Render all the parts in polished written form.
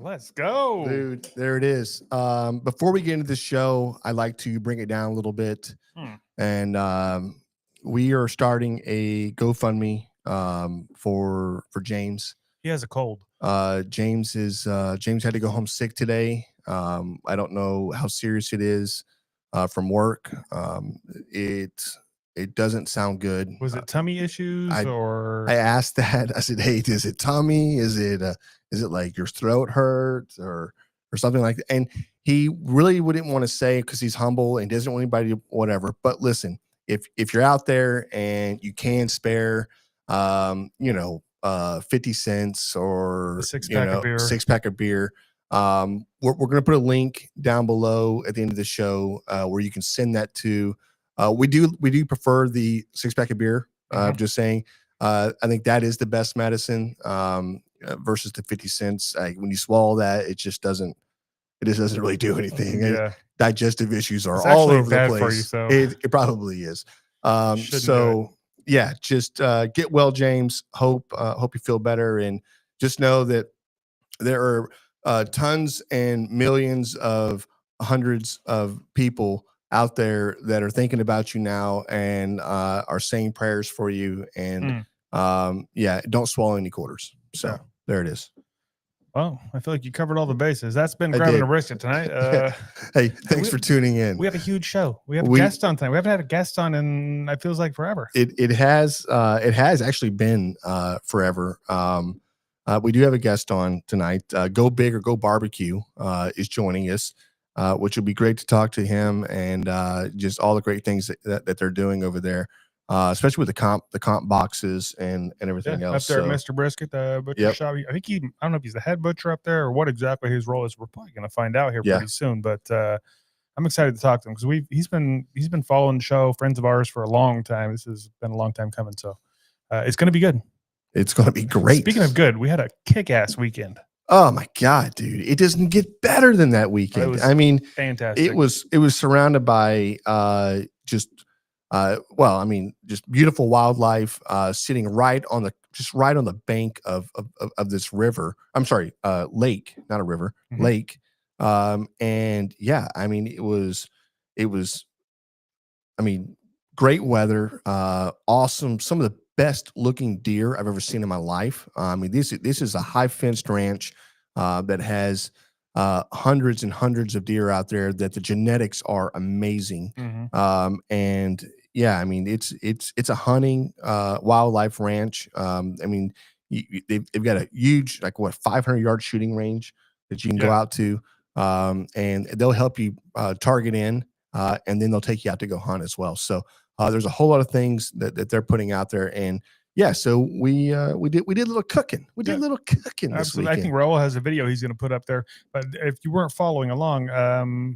Let's go. Dude, there it is. Before we get into the show, I like to bring it down a little bit. And we are starting a GoFundMe for James. He has a cold. James had to go home sick today. I don't know how serious it is from work. It doesn't sound good. Was it tummy issues or? I asked that. I said, "Hey, is it tummy? Is it like your throat hurts or something like that?" And he really wouldn't want to say because he's humble and doesn't want anybody to whatever. But listen, if you're out there and you can spare, 50 cents or a six-pack of beer. We're going to put a link down below at the end of the show where you can send that to. We do prefer the 6-pack of beer. Just saying, I think that is the best medicine versus the 50 cents. When you swallow that, it just doesn't really do anything. Yeah. Digestive issues are it's all over bad the place. For you, so. It probably is. Yeah, just get well, James. Hope you feel better, and just know that there are tons and millions of hundreds of people out there that are thinking about you now and are saying prayers for you. And don't swallow any quarters. So there it is. Well, I feel like you covered all the bases. That's been Grabbing a Brisket tonight. Hey, thanks for tuning in. We have a huge show. We have a guest on tonight. We haven't had a guest on in, it feels like, forever. It has actually been forever. We do have a guest on tonight. Go Big or Go BBQ is joining us, which will be great to talk to him and just all the great things that they're doing over there. Especially with the comp boxes and everything else. Up there at Mister Brisket, the butcher shop. I think I don't know if he's the head butcher up there or what exactly his role is. We're probably going to find out here pretty soon. But I'm excited to talk to him because he's been following the show, friends of ours for a long time. This has been a long time coming. So it's going to be good. It's going to be great. Speaking of good, we had a kick-ass weekend. Oh my God, dude! It doesn't get better than that weekend. Fantastic. It was surrounded by just beautiful wildlife, sitting right on the bank of this river. I'm sorry, lake, not a river, lake. And yeah, it was great weather, awesome. Some of the best looking deer I've ever seen in my life. This is a high fenced ranch that has hundreds and hundreds of deer out there that the genetics are amazing. And yeah, it's a hunting wildlife ranch. They've got a huge 500-yard shooting range that you can go out to, and they'll help you target in, and then they'll take you out to go hunt as well. So there's a whole lot of things that they're putting out there, and yeah, so we did a little cooking. We did a little cooking this weekend. I think Raul has a video he's going to put up there. But if you weren't following along,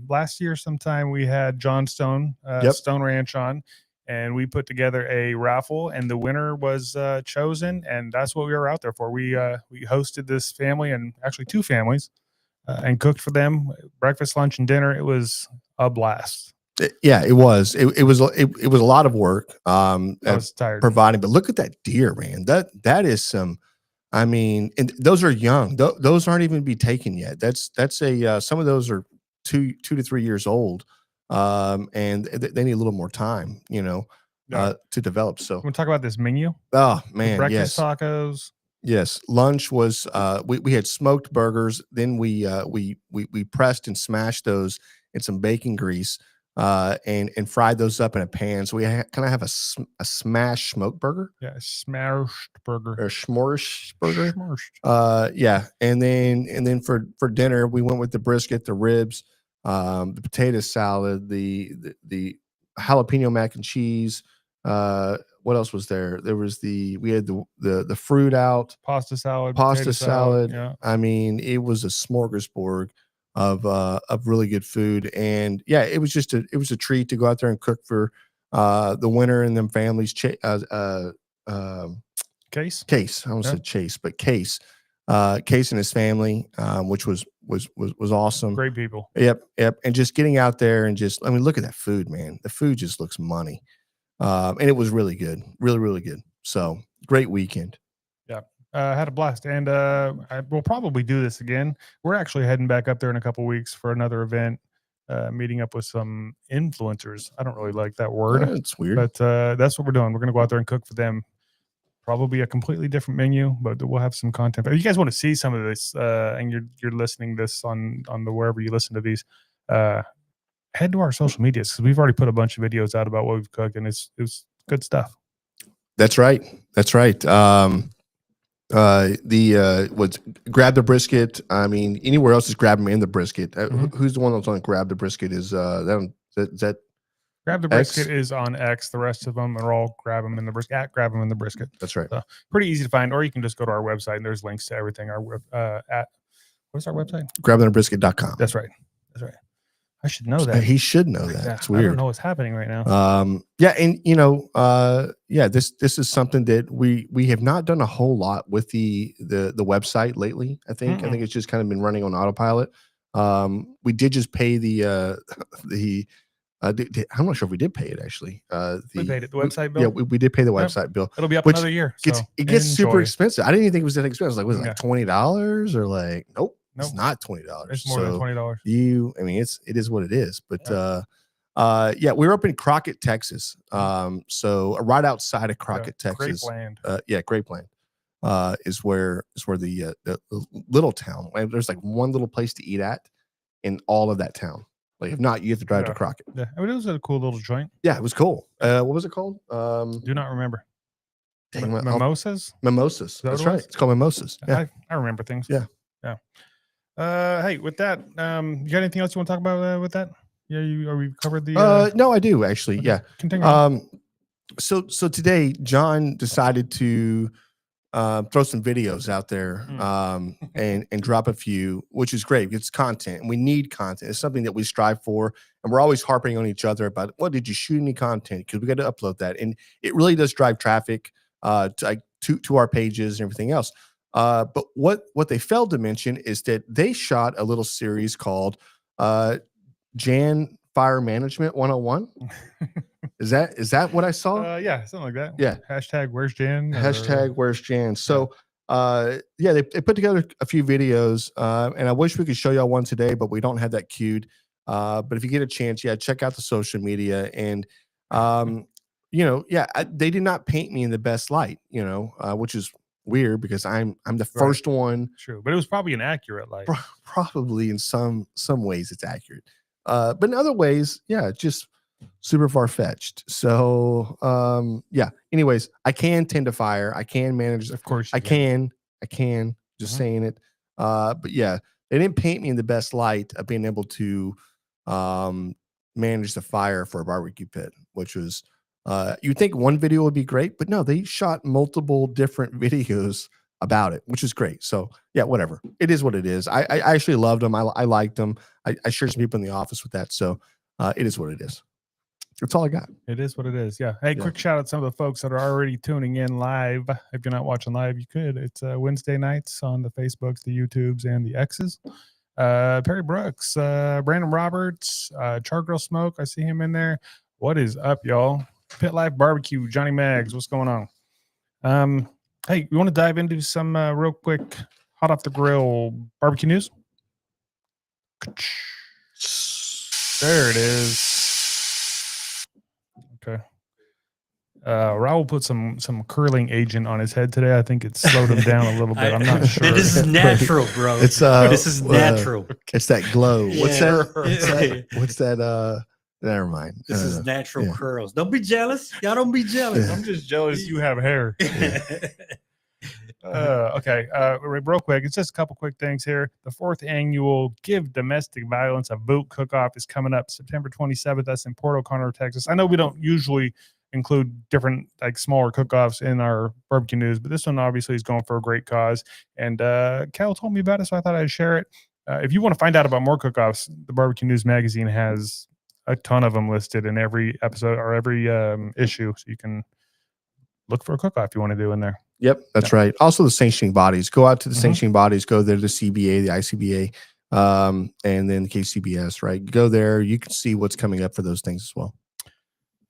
last year sometime we had John Stone, Stone Ranch on, and we put together a raffle, and the winner was chosen, and that's what we were out there for. We hosted this family, and actually two families, and cooked for them breakfast, lunch, and dinner. It was a blast. Yeah, it was. It was a lot of work. I was tired providing, but look at that deer, man. That is some. And those are young. Those aren't even be taken yet. That's some of those are 2 to 3 years old, and they need a little more time, to develop. So we'll talk about this menu. Oh man, breakfast tacos. Yes, lunch was we had smoked burgers. Then we pressed and smashed those in some bacon grease. And fried those up in a pan. So we kind of have a smash smoked burger. Yeah, a smashed burger. Or s'mores burger. S'mores. Yeah. And then for dinner, we went with the brisket, the ribs, the potato salad, the jalapeno mac and cheese. What else was there? We had the fruit out. Pasta salad. Yeah. It was a smorgasbord of really good food, and yeah, it was a treat to go out there and cook for the winner and them families. Case. I almost said Chase, but Case and his family, which was awesome. Great people. Yep. And just getting out there and look at that food, man. The food just looks money, and it was really good, really, really good. So great weekend. Yeah. Had a blast, and we'll probably do this again. We're actually heading back up there in a couple weeks for another event, meeting up with some influencers. I don't really like that word. It's weird, but that's what we're doing. We're going to go out there and cook for them. Probably a completely different menu, but we'll have some content. If you guys want to see some of this, and you're listening this on the wherever you listen to these, head to our social medias, because we've already put a bunch of videos out about what we've cooked, and it's good stuff. That's right. What's Grab the Brisket. I mean, anywhere else is Grab them in the Brisket. Who's the one that's on Grab the Brisket? Is that Grab the Brisket is on X. The rest of them are all Grab them in the Brisket at Grab them in the Brisket. That's right. So, pretty easy to find, or you can just go to our website and there's links to everything. At what's our website? grabthebrisket.com. That's right. I should know that. He should know that. It's weird. I don't know what's happening right now. Yeah, and this is something that we have not done a whole lot with the website lately. I think it's just kind of been running on autopilot. We did just pay the I'm not sure if we did pay it actually. We paid it. The website bill. Yeah, we did pay the website bill. It'll be up another year. It gets super expensive. I didn't even think it was that expensive. Like, was it like $20 or like? Nope. Nope. It's not $20. It's more than $20. I mean, it is what it is. But we're up in Crockett, Texas. So right outside of Crockett, Texas. Grape Land. Is where the little town. There's like one little place to eat at in all of that town. Like if not, you have to drive to Crockett. Yeah, I mean, it was a cool little joint. Yeah, it was cool. What was it called? Do not remember. Mimosas. That's right. It's called Mimosas. Yeah, I remember things. Yeah. Hey, with that, you got anything else you want to talk about with that? Yeah, we covered the. No, I do actually. Okay. Yeah. Continue. So today, John decided to throw some videos out there and drop a few, which is great. It's content, and we need content. It's something that we strive for, and we're always harping on each other about, well, did you shoot any content? Because we got to upload that, and it really does drive traffic to our pages and everything else. But what they failed to mention is that they shot a little series called Jan Fire Management 101. Is that what I saw? Yeah, something like that. Yeah. Hashtag Where's Jan? Where's Jan? So they put together a few videos, and I wish we could show y'all one today, but we don't have that queued. But if you get a chance, check out the social media. And they did not paint me in the best light, which is weird because I'm the first one. True, but it was probably an accurate light. Probably in some ways it's accurate, but in other ways, just super far-fetched. So anyways, I can tend to fire. I can manage. Of course I can just saying it. But yeah, they didn't paint me in the best light of being able to manage the fire for a barbecue pit, which was you'd think one video would be great, but no, they shot multiple different videos about it, which is great. So yeah, whatever. It is what it is. I actually loved them. I liked them. I shared some people in the office with that. So it is what it is. That's all I got. It is what it is. Yeah. Hey, quick shout out to some of the folks that are already tuning in live. If you're not watching live, you could. It's Wednesday nights on the Facebooks, the YouTubes, and the X's. Perry Brooks, Brandon Roberts, Chargrill Smoke. I see him in there. What is up, y'all? Pit Life Barbecue, Johnny Maggs. What's going on? Hey, you want to dive into some real quick hot off the grill barbecue news? There it is. Okay. Raul put some curling agent on his head today. I think it slowed him down a little bit. I'm not sure. This is natural, bro. It's this is natural. It's that glow. Yeah. What's that? Never mind. This is natural curls. Don't be jealous. Y'all don't be jealous. I'm just jealous you have hair. Okay. Real quick, it's just a couple quick things here. The 4th annual Give Domestic Violence a Vote Cook-Off is coming up September 27th. That's in Port O'Connor, Texas. I know we don't usually include different smaller cook-offs in our barbecue news, but this one obviously is going for a great cause. And Cal told me about it, so I thought I'd share it. If you want to find out about more cook-offs, the Barbecue News magazine has a ton of them listed in every episode or every issue, so you can look for a cook-off you want to do in there. Yep, that's right. Also, the sanctioning bodies. Go out to the sanctioning bodies. Go there to the CBA, the ICBA, and then the KCBS. Right, go there. You can see what's coming up for those things as well.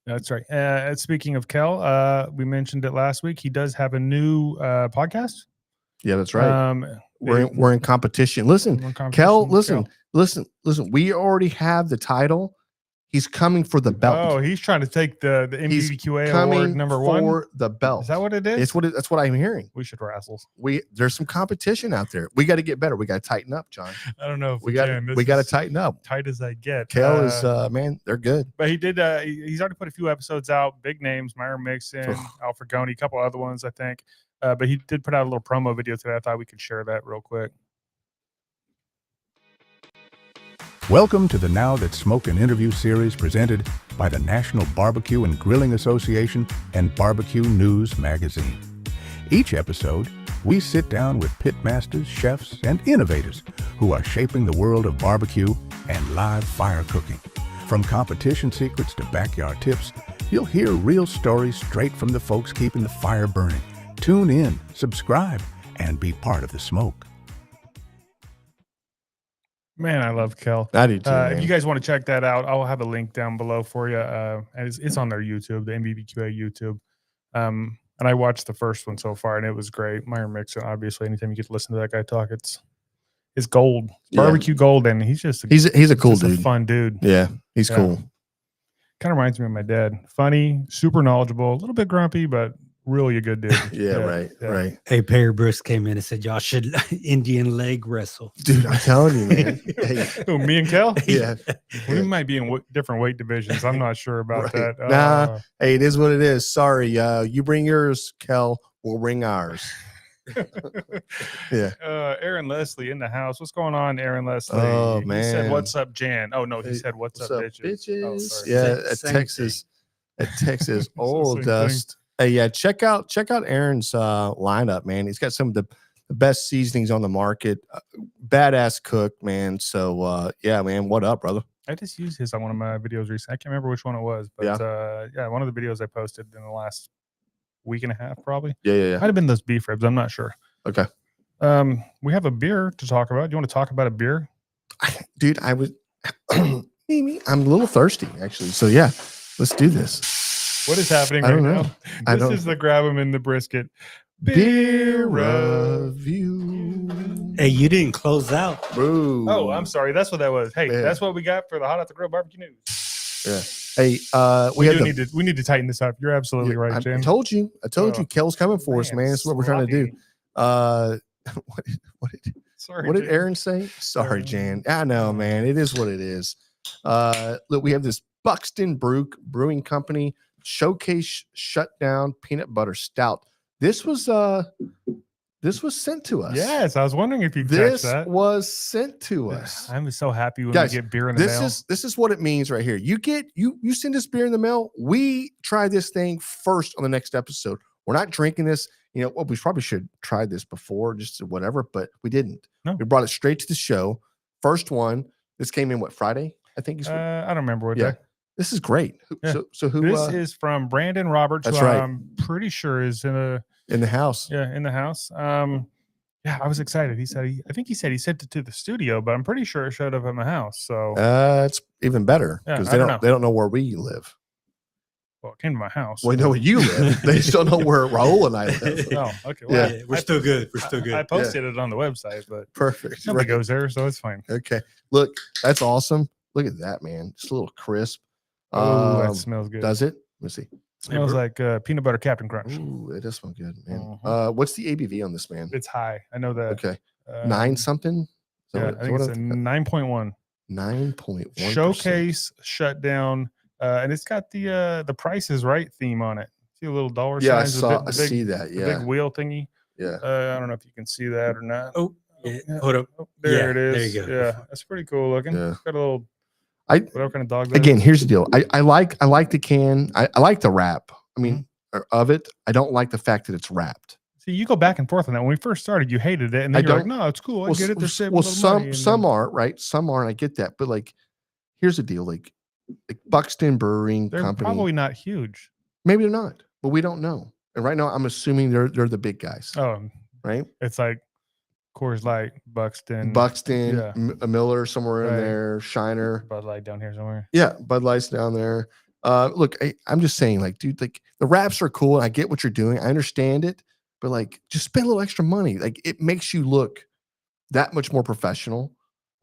That's right. Speaking of Kel, we mentioned it last week. He does have a new podcast. Yeah, that's right. We're We're in competition. Listen, we're in competition Kel, with listen. We already have the title. He's coming for the belt. Oh, he's trying to take the He's MBBQA coming award number one for the belt. Is that what it is? That's what I'm hearing. We should wrestle. There's some competition out there. We got to get better. We got to tighten up, John. I don't know if We got to tighten up. Tight as I get. Kel is man, they're good. But he did. He's already put a few episodes out. Big names: Myron Mixon, Alfred Goni, a couple other ones, I think. But he did put out a little promo video today. I thought we could share that real quick. Welcome to the Now That Smokin' interview series presented by the National Barbecue and Grilling Association and Barbecue News Magazine. Each episode, we sit down with pitmasters, chefs, and innovators who are shaping the world of barbecue and live fire cooking. From competition secrets to backyard tips, you'll hear real stories straight from the folks keeping the fire burning. Tune in, subscribe, and be part of the smoke. Man, I love Kel. I do too. If you guys want to check that out, I'll have a link down below for you. And it's on their YouTube, the MBBQA YouTube. And I watched the first one so far, and it was great. Myron Mixon, obviously, anytime you get to listen to that guy talk, it's gold. Barbecue gold, and he's just he's a cool dude. A fun dude. Yeah, he's cool. Kind of reminds me of my dad. Funny, super knowledgeable, a little bit grumpy, but really a good dude. Right. Hey, Perry Bruce came in and said, y'all should Indian leg wrestle. Dude, I'm telling you, man. Hey. Who, me and Kel? Yeah. We might be in different weight divisions. I'm not sure about that. Nah, hey, it is what it is. Sorry. You bring yours, Kel. We'll bring ours. Yeah. Aaron Leslie in the house. What's going on, Aaron Leslie? Oh, He man. said, "What's up, Jan?" Oh, no, he said, What's up, bitches? Oh, sorry. Yeah, Same at Texas. the Old same dust. Hey, yeah, check out Aaron's lineup, man. He's got some of the best seasonings on the market. Badass cook, man. So yeah, man, what up, brother? I just used his on one of my videos recently. I can't remember which one it was, but yeah, one of the videos I posted in the last week and a half, probably. Yeah. Might have been those beef ribs. I'm not sure. Okay. We have a beer to talk about. Do you want to talk about a beer? Dude, I'm a little thirsty, actually. So yeah, let's do this. What is happening I don't right know. now? This is the Grab 'em in the Brisket beer review. Hey, you didn't close out. Bro. Oh, I'm sorry. That's what that was. Hey, Yeah. that's what we got for the Hot Off the Grill barbecue news. Yeah. Hey, we need to tighten this up. You're absolutely right, Jan. I told you. Kel's coming for us, man. That's what we're trying to do. What did Aaron say? Sorry, Jan. I know, man. It is what it is. Look, we have this Buxton Brewing Company Showcase Shutdown Peanut Butter Stout. This was sent to us. Yes, I was wondering if you catch this that. was sent to us. I'm so happy when Guys, we get beer in the mail. This is what it means right here. You send us beer in the mail. We try this thing first on the next episode. We're not drinking this. Well, we probably should try this before, just whatever, but we didn't. No. We brought it straight to the show. First one. This came in Friday? I think. I don't remember what day. This is great. Yeah. So who? This is from Brandon Roberts. That's who right. I'm pretty sure is in the house. Yeah, in the house. Yeah, I was excited. I think he said he sent it to the studio, but I'm pretty sure it showed up in the house. So it's even better because they don't know where we live. Well, it came to my house. Well, they know where you live. They just don't know where Raul and I live. Oh, okay. Well, Yeah, we're still good. We're still good. I posted it on the website, but perfect. Nobody goes there, so it's fine. Okay. Look, that's awesome. Look at that, man. Just a little crisp. Oh, that smells good. Does it? Let me see. Smells like peanut butter Captain Crunch. Ooh, it does smell good, man. Uh-huh. What's the ABV on this, man? It's high. I know that. Okay. 9 something? Yeah, I think it's a 9.1. 9.1. Showcase shutdown. And it's got the Price is Right theme on it. See a little dollar sign? Yeah, I see that. Yeah. The big wheel thingy. Yeah. I don't know if you can see that or not. Oh, yeah. Hold up. Oh, there it is. There you go. Yeah, that's pretty cool looking. Yeah. Got a little whatever kind of dog that again, is. here's the deal. I like the can. I like the wrap. I mean, of it. I don't like the fact that it's wrapped. See, you go back and forth on that. When we first started, you hated it, and then you're like, "No, it's cool. I get it." Well, some aren't, right? Some aren't. I get that, but like, here's the deal. Like Buxton Brewing they're Company, probably not huge. Maybe they're not, but we don't know. And right now, I'm assuming they're the big guys. Oh, right. It's like Coors Light, Buxton, yeah. A Miller somewhere in there, Shiner, Bud Light down here somewhere. Yeah, Bud Light's down there. Look, I'm just saying, like, dude, like the wraps are cool. And I get what you're doing. I understand it. but like just spend a little extra money. Like it makes you look that much more professional.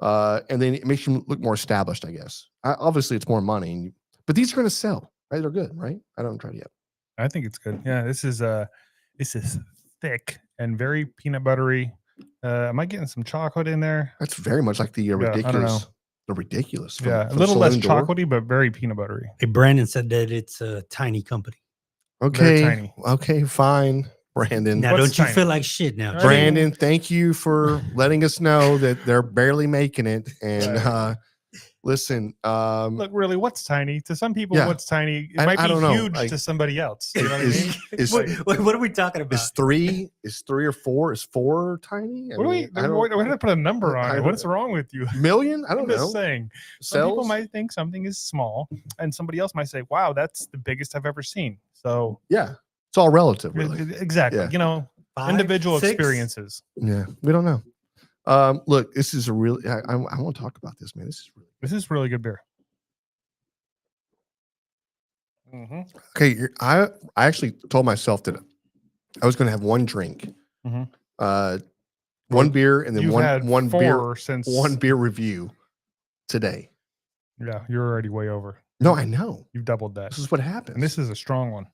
And then it makes you look more established, I guess. Obviously it's more money, but these are going to sell, right? They're good, right? I don't try it yet. I think it's good. Yeah, this is thick and very peanut buttery. Am I getting some chocolate in there? That's very much like the ridiculous. I don't know. The ridiculous. Yeah, a little less chocolatey, but very peanut buttery. Hey, Brandon said that it's a tiny company. Okay. They're tiny. Okay, fine. Brandon. Now, What's don't you tiny? feel like shit now? Brandon, thank you for letting us know that they're barely making it. And listen, look, really, what's tiny to some people? Yeah. What's tiny? It I might be don't know. huge Like, to somebody else. You know what I mean? What are we talking about? Is three or four? Is four tiny? What do we? We have to put a number on it. What's wrong with you? Million? I don't I'm know. just saying. Some people Cells? might think something is small, and somebody else might say, "Wow, that's the biggest I've ever seen." So Yeah, it's all relative, really. exactly. Yeah. You know, 5, individual 6? experiences. Yeah, we don't know. Look, this is a really. I want to talk about this, man. This is really good beer. Mm-hmm. Okay. I actually told myself that I was going to have one drink, Mhm. one beer, and then You've had one beer since one beer review today. Yeah, you're already way over. No, I know. You've doubled that, This is what happens. and this is a strong one.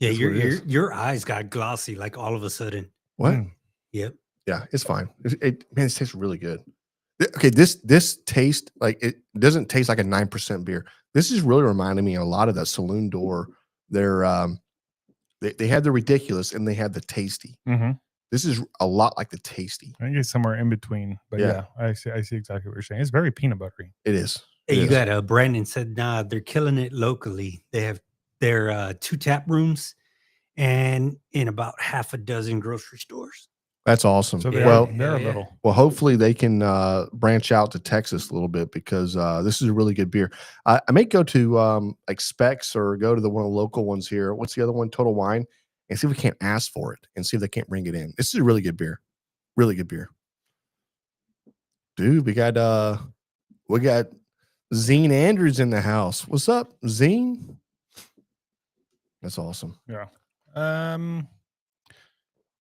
Yeah, That's what it is. your eyes got glossy like all of a sudden. What? Mm. Yep. Yeah, it's fine. Man, it tastes really good. Okay, this taste like it doesn't taste like a 9% beer. This is really reminding me a lot of that Saloon Door. They're they had the ridiculous and they had the tasty. Mm-hmm. This is a lot like the tasty. I think it's somewhere in between, but Yeah. yeah, I see exactly what you're saying. It's very peanut buttery. It is. Hey, It you is. got Brandon said, nah, they're killing it locally. They have their 2 tap rooms and in about half a dozen grocery stores. That's awesome. So Yeah. they're Yeah, a yeah. little. Well, hopefully they can branch out to Texas a little bit because this is a really good beer. I may go to like Specs or go to one of the local ones here. What's the other one? Total Wine, and see if we can't ask for it and see if they can't bring it in. This is a really good beer. Really good beer. Dude, we got Zine Andrews in the house. What's up, Zine? That's awesome. Yeah.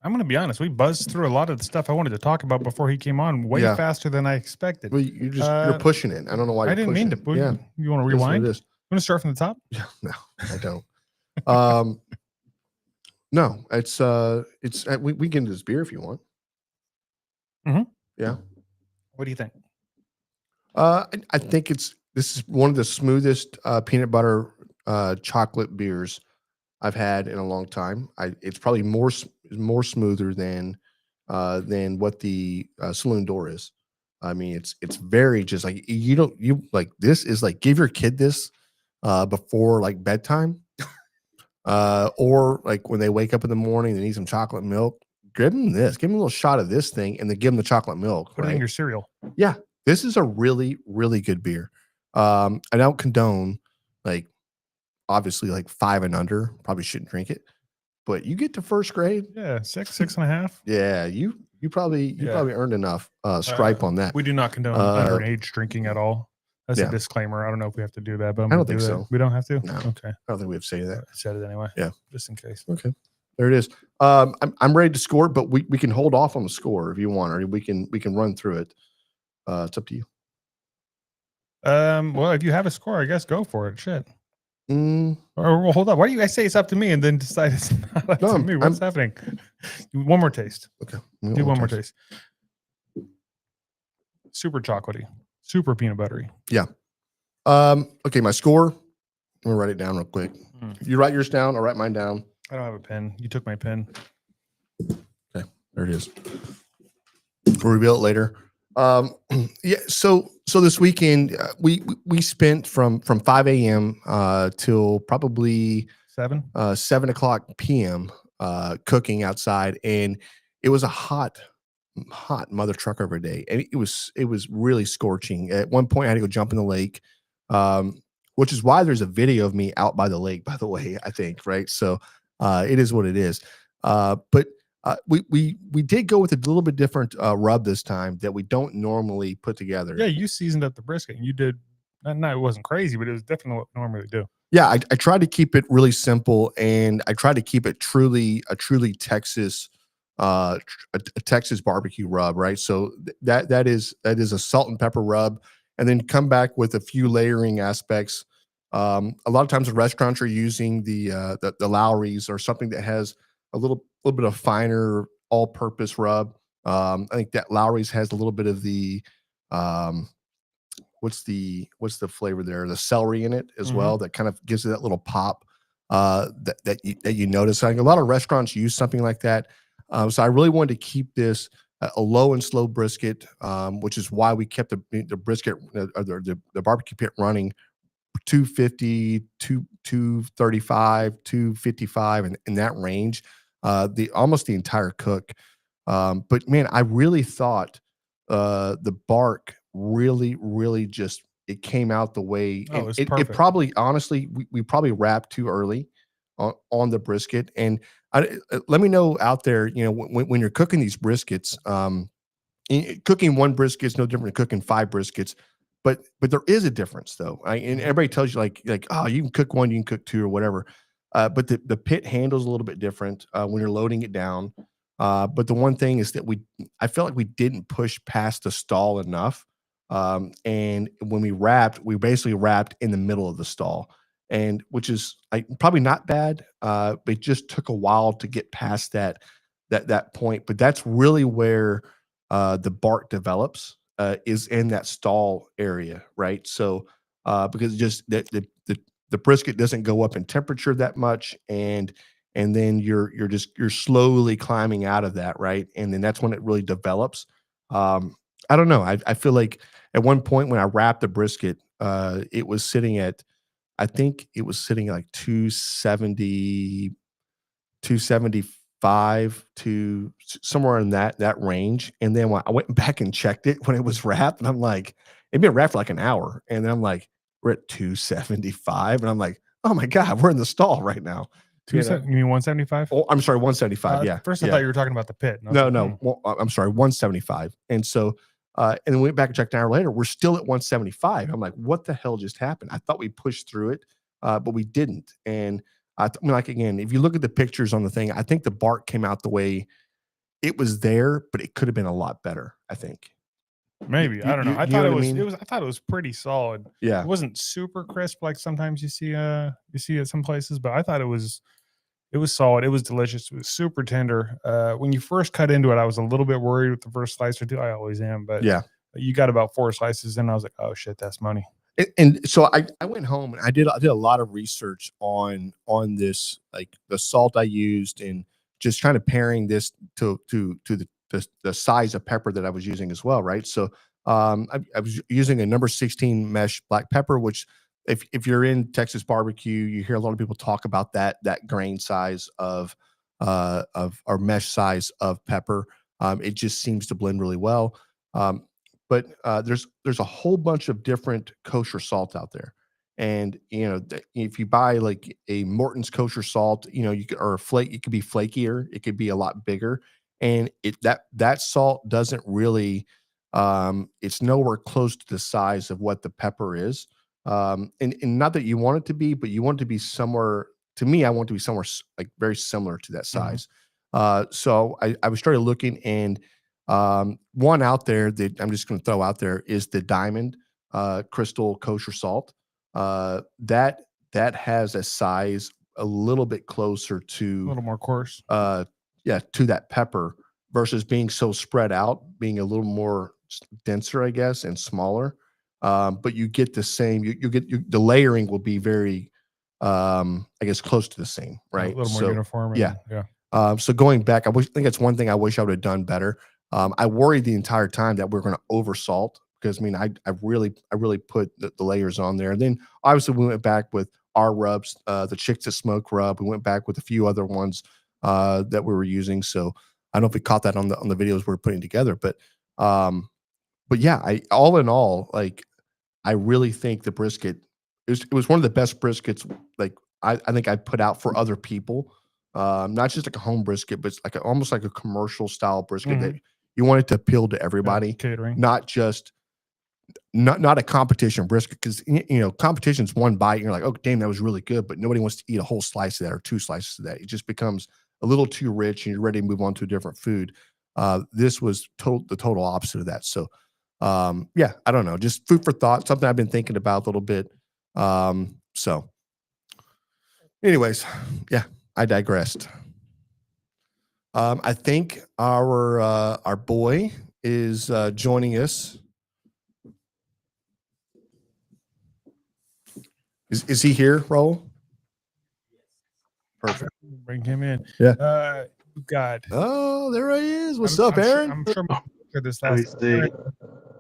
I'm going to be honest. We buzzed through a lot of the stuff I wanted to talk about before he came on way Yeah. faster than I expected. Well, you're pushing it. I don't know why. I didn't mean to. Yeah, You want to it is what rewind? it You is. want to start from the top? Yeah, no, I don't. No, it's we can do this beer if you want. Yeah. What do you think? I think this is one of the smoothest peanut butter chocolate beers I've had in a long time. It's probably more smoother than what the Saloon Door is. I mean, it's very just like you like this is like give your kid this before like bedtime. Or like when they wake up in the morning, they need some chocolate milk. Give them this. Give them a little shot of this thing, and then give them the chocolate milk. Put it in right? your cereal. Yeah, this is a really, really good beer. I don't condone like obviously like 5 and under. Probably shouldn't drink it, but you get to first grade. Yeah, 6.5. Yeah, you probably earned enough stripe on that. We do not condone underage drinking at all. That's Yeah. a disclaimer. I don't know if we have to do that, but I'm I don't gonna think do so. that. We don't have to. No. Okay. I don't think we have to say that. I said it anyway. Yeah. Just in case. Okay, there it is. I'm ready to score, but we can hold off on the score if you want, or we can run through it. It's up to you. Well, if you have a score, I guess go for it. Shit. Mm, Or well, hold on. Why do you guys say it's up to me and then decide it's not up No, to me? What's happening? One more taste. okay, Do one more taste. Super chocolatey. Super peanut buttery. Okay, my score. I'm gonna write it down real quick. Mm. If you write yours down, I'll write mine down. I don't have a pen. You took my pen. There it is. We'll reveal it later. Yeah. So this weekend we spent from 5 a.m. Till probably 7. 7 o'clock p.m. Cooking outside, and it was a hot mother trucker of a day, and it was really scorching. At one point, I had to go jump in the lake, which is why there's a video of me out by the lake. By the way, I think right. So it is what it is. But we did go with a little bit different rub this time that we don't normally put together. Yeah, you seasoned up the brisket and you did. Not it wasn't crazy, but it was definitely what we normally do. Yeah, I try to keep it really simple, and I try to keep it a truly Texas, a Texas barbecue rub, right? So that is a salt and pepper rub, and then come back with a few layering aspects. A lot of times, the restaurants are using the Lowry's or something that has a little bit of finer all-purpose rub. I think that Lowry's has a little bit of the um, what's the flavor there? The celery in it as well that kind of gives it that little pop that you notice. I think a lot of restaurants use something like that. So I really wanted to keep this a low and slow brisket, which is why we kept the brisket or the barbecue pit running 250, 235, 255, and in that range, the almost the entire cook. But man, I really thought the bark really just it came out the way Oh, it's it perfect. probably honestly we probably wrapped too early on the brisket. And let me know out there, when you're cooking these briskets, cooking one brisket is no different than cooking 5 briskets, but there is a difference though. And everybody tells you like, oh, you can cook one, you can cook 2 or whatever. But the pit handles a little bit different when you're loading it down. But the one thing is that I felt like we didn't push past the stall enough. And when we basically wrapped in the middle of the stall, and which is probably not bad. But it just took a while to get past that point. But that's really where the bark develops, is in that stall area, right? So because just the brisket doesn't go up in temperature that much, and then you're slowly climbing out of that, right? And then that's when it really develops. I don't know. I feel like at one point when I wrapped the brisket, it was sitting at, I think it was sitting at like 270, 275 to somewhere in that range. And then when I went back and checked it when it was wrapped, and I'm like, it'd been wrapped for like an hour. And then I'm like, we're at 275. And I'm like, oh my God, we're in the stall right now. You mean 175? Oh, I'm sorry, 175. Yeah. First I thought you were talking about the pit. And I was No, like, no. Well, I'm sorry, 175. And so, and then we went back and checked an hour later. We're still at 175. I'm like, what the hell just happened? I thought we pushed through it, but we didn't. And like, again, if you look at the pictures on the thing, I think the bark came out the way it was there, but it could have been a lot better, I think. Maybe. I don't know. I You thought know it what I was, mean? I thought it was pretty solid. Yeah. It wasn't super crisp like sometimes you see at some places, but I thought it was solid. It was delicious. It was super tender. When you first cut into it, I was a little bit worried with the first slice or two. I always am, but Yeah. you got about 4 slices and I was like, oh shit, that's money. And so I went home and I did a lot of research on this, like the salt I used, and just kind of pairing this to the size of pepper that I was using as well, right? So I was using a number 16 mesh black pepper, which if you're in Texas barbecue, you hear a lot of people talk about that grain size of or mesh size of pepper. It just seems to blend really well. But there's a whole bunch of different kosher salt out there, and if you buy like a Morton's kosher salt, or a flake, it could be flakier, it could be a lot bigger, and that salt doesn't really, it's nowhere close to the size of what the pepper is, and not that you want it to be, but you want it to be somewhere. To me, I want it to be somewhere like very similar to that size. So I was started looking, and one out there that I'm just going to throw out there is the Diamond Crystal Kosher Salt. That has a size a little bit closer to A little more coarse. to that pepper, versus being so spread out, being a little more denser, I guess, and smaller. But you get the same. You get the layering will be very, I guess, close to the same, right? A little more uniform. Yeah. Yeah. So going back, I think that's one thing I wish I would have done better. I worried the entire time that we're going to oversalt, because I really put the layers on there. And then obviously we went back with our rubs, the Chicks That Smoke rub. We went back with a few other ones that we were using. So I don't know if we caught that on the videos we were putting together, but yeah, all in all, like, I really think the brisket, it was one of the best briskets. Like I think I put out for other people, not just like a home brisket, but it's like almost like a commercial style brisket that you want it to appeal to everybody, catering. not just not a competition brisket, because competition's one bite and you're like, oh damn, that was really good, but nobody wants to eat a whole slice of that or 2 slices of that. It just becomes a little too rich and you're ready to move on to a different food. This was the total opposite of that. So yeah, I don't know, just food for thought, something I've been thinking about a little bit. So anyways, yeah, I digressed. I think our boy is joining us. Is he here, Raul? Perfect. Bring him in. Yeah. God. Oh, there he is. What's up, Aaron? I'm sure for this last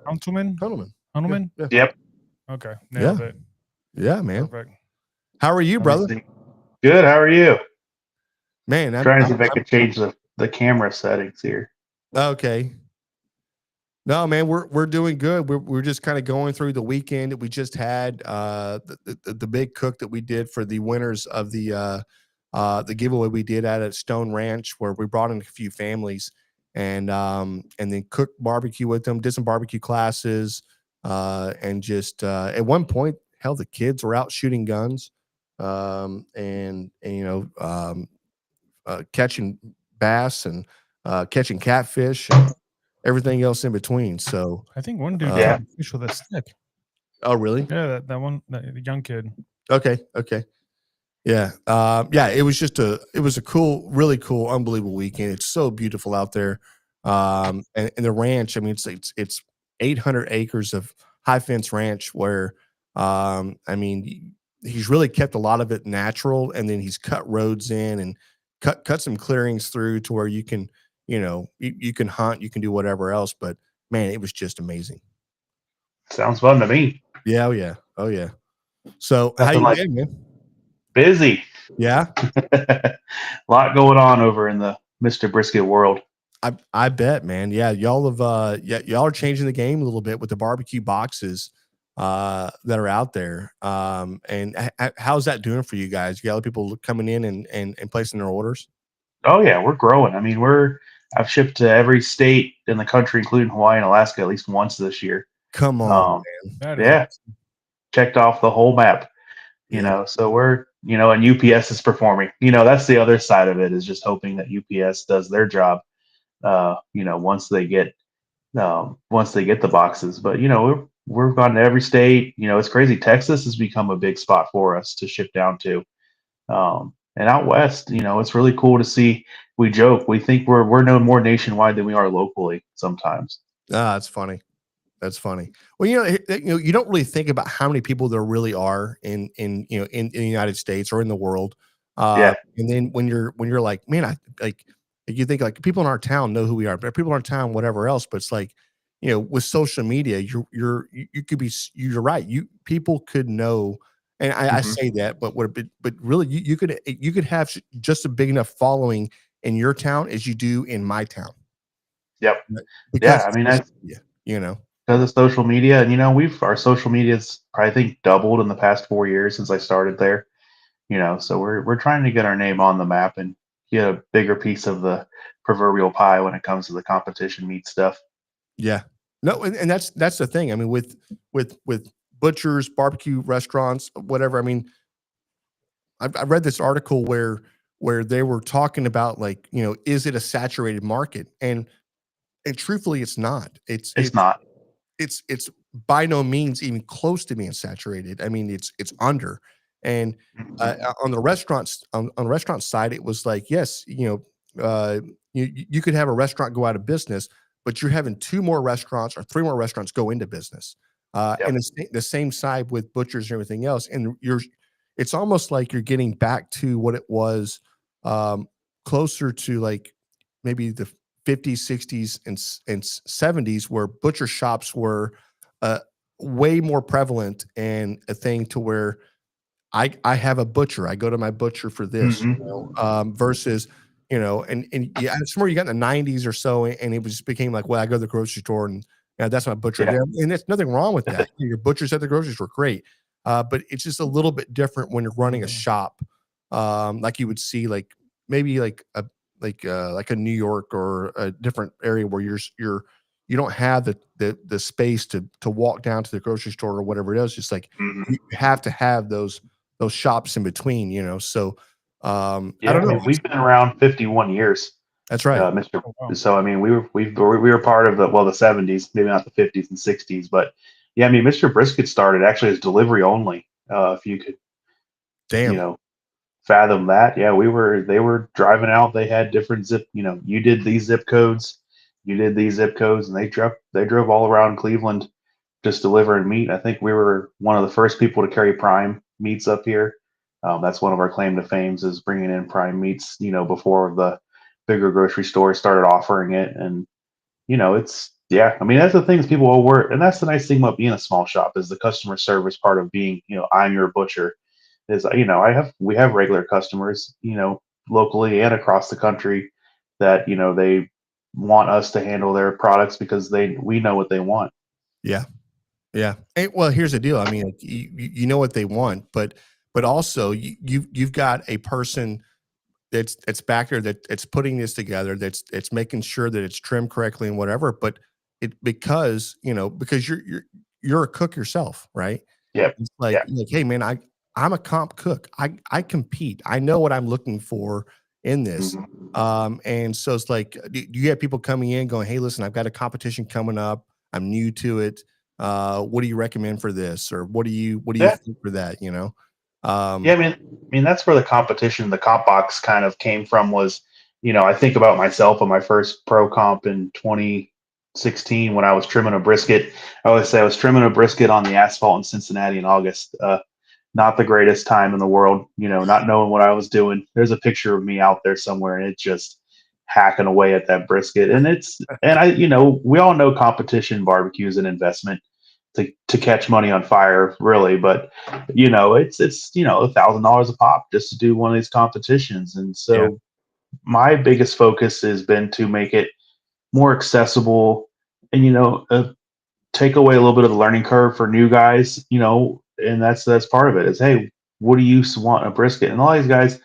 Huentelman. Yeah. Yep. Okay. Nailed it. Yeah, man. Perfect. How are you, brother? Good. How are you? Man, I'm trying to see if I can change the camera settings here. Okay. No, man, we're doing good. We're just kind of going through the weekend that we just had. The big cook that we did for the winners of the giveaway we did out at Stone Ranch, where we brought in a few families and then cooked barbecue with them, did some barbecue classes, and just at one point, hell, the kids were out shooting guns, and catching bass and catching catfish and everything else in between. So I think one dude caught fish with a stick. Oh, really? Yeah, that young kid. Okay. Yeah. It was a cool, really cool, unbelievable weekend. It's so beautiful out there. And the ranch, I mean, it's 800 acres of high fence ranch where, I mean, he's really kept a lot of it natural, and then he's cut roads in and cut some clearings through to where you can, you can hunt, you can do whatever else. But man, it was just amazing. Sounds fun to me. Yeah. Oh yeah. So how you been, man? Busy. Yeah. A lot going on over in the Mister Brisket world. I bet, man. Yeah, y'all are changing the game a little bit with the barbecue boxes that are out there. And how's that doing for you guys? You got other people coming in and placing their orders? Oh yeah, we're growing. I mean, I've shipped to every state in the country, including Hawaii and Alaska, at least once this year. Come on, man. Awesome. Checked off the whole map. You know, so we're, and UPS is performing. That's the other side of it, is just hoping that UPS does their job. Once they get the boxes. But we've gone to every state. It's crazy. Texas has become a big spot for us to ship down to. And out west, it's really cool to see. We joke, we think we're known more nationwide than we are locally sometimes. That's funny. That's funny. Well, you don't really think about how many people there really are in the United States or in the world. And then when you're like, man, you think like people in our town know who we are, but people in our town, whatever else. But it's like, with social media, you could be, you're right. People could know. And I say that, but really you could have just a big enough following in your town as you do in my town. Yep. Because I mean, that's, because of social media, and our social media's I think doubled in the past 4 years since I started there. So we're trying to get our name on the map and get a bigger piece of the proverbial pie when it comes to the competition meat stuff. Yeah. No, and that's the thing. I mean, with butchers, barbecue restaurants, whatever. I mean, I read this article where they were talking about, like, is it a saturated market? And truthfully, it's not. It's not. It's by no means even close to being saturated. I mean, it's under. And on the restaurants, on the restaurant side, it was like, yes, you could have a restaurant go out of business, but you're having 2 more restaurants or 3 more restaurants go into business. And it's the same side with butchers and everything else. And it's almost like you're getting back to what it was, closer to like maybe the 50s, 60s, and 70s, where butcher shops were way more prevalent and a thing to where I have a butcher. I go to my butcher for this, versus, and yeah, it's more you got in the 90s or so, and it just became like, well, I go to the grocery store and that's my butcher. Yeah. And there's nothing wrong with that. Your butchers at the grocery store, great. But it's just a little bit different when you're running a shop, like you would see, like maybe like a New York or a different area where you're you don't have the space to walk down to the grocery store or whatever it is. Just like you have to have those shops in between, So I don't know. We've been around 51 years. That's right. Mr. Oh, wow. So I mean, we were part of the 70s, maybe not the 50s and 60s, but yeah, I mean, Mr. Brisket started actually as delivery only. If you could, Damn. fathom that. Yeah, they were driving out. They had different you did these zip codes, you did these zip codes, and they drove all around Cleveland just delivering meat. I think we were one of the first people to carry prime meats up here. That's one of our claim to fames is bringing in prime meats, before the bigger grocery stores started offering it. And, I mean, that's the things people will work. And that's the nice thing about being a small shop is the customer service part of being, I'm your butcher is, we have regular customers, locally and across the country that, they want us to handle their products because we know what they want. Yeah. Yeah. Well, here's the deal. I mean, like, you know what they want, but also you've got a person that's back there that's putting this together, that's making sure that it's trimmed correctly and whatever. But because you're a cook yourself, right? Yeah. It's like, hey man, I'm a comp cook. I compete. I know what I'm looking for in this. Mm-hmm. And so it's like, do you have people coming in going, hey, listen, I've got a competition coming up. I'm new to it. What do you recommend for this? Or what do you think for that? I mean, that's where the competition, the comp box kind of came from was, I think about myself on my first pro comp in 2016 when I was trimming a brisket. I always say I was trimming a brisket on the asphalt in Cincinnati in August. Not the greatest time in the world, not knowing what I was doing. There's a picture of me out there somewhere and it's just hacking away at that brisket. We all know competition barbecue is an investment to catch money on fire, really. But it's $1,000 a pop just to do one of these competitions. And so my biggest focus has been to make it more accessible and take away a little bit of the learning curve for new guys, and that's part of it is, hey, what do you want a brisket? And all these guys,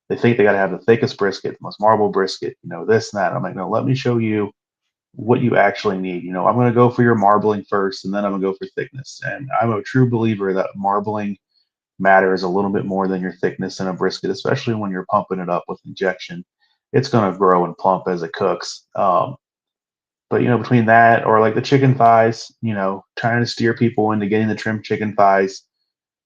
they think they got to have the thickest brisket, the most marble brisket, this and that. I'm like, no, let me show you what you actually need. I'm going to go for your marbling first, and then I'm going to go for thickness. And I'm a true believer that marbling matters a little bit more than your thickness in a brisket, especially when you're pumping it up with injection. It's going to grow and plump as it cooks. But between that or like the chicken thighs, trying to steer people into getting the trimmed chicken thighs,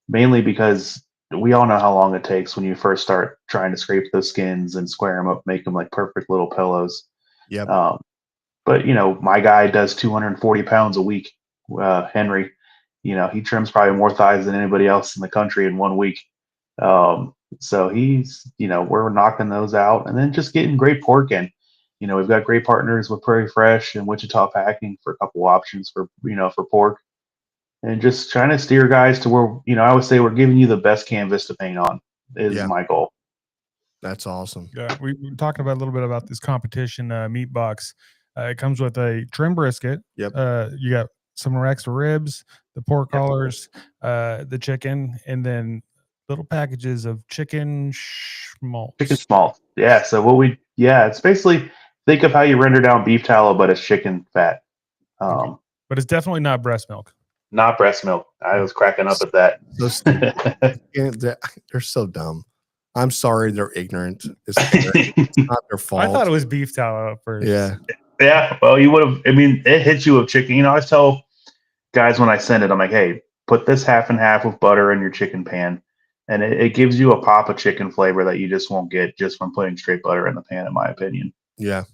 mainly because we all know how long it takes when you first start trying to scrape those skins and square them up, make them like perfect little pillows. Yep. But my guy does 240 pounds a week. Henry, he trims probably more thighs than anybody else in the country in 1 week. So he's, we're knocking those out and then just getting great pork in. We've got great partners with Prairie Fresh and Wichita Packing for a couple options for pork, and just trying to steer guys to where, I would say we're giving you the best canvas to paint on is my goal. That's awesome. Yeah. We were talking about a little bit about this competition meat box. It comes with a trim brisket. Yep. You got some extra ribs, the pork collars, the chicken, and then little packages of chicken schmaltz. Chicken schmaltz. Yeah. So it's basically, think of how you render down beef tallow, but it's chicken fat. But it's definitely not breast milk. Not breast milk. I was cracking up at that. They're so dumb. I'm sorry, they're ignorant. It's not their fault. I thought it was beef tallow at first. Yeah. Yeah. Well, you would have. I mean, it hits you with chicken. I always tell guys when I send it, I'm like, hey, put this half and half with butter in your chicken pan, and it gives you a pop of chicken flavor that you just won't get just from putting straight butter in the pan, in my opinion. Yeah.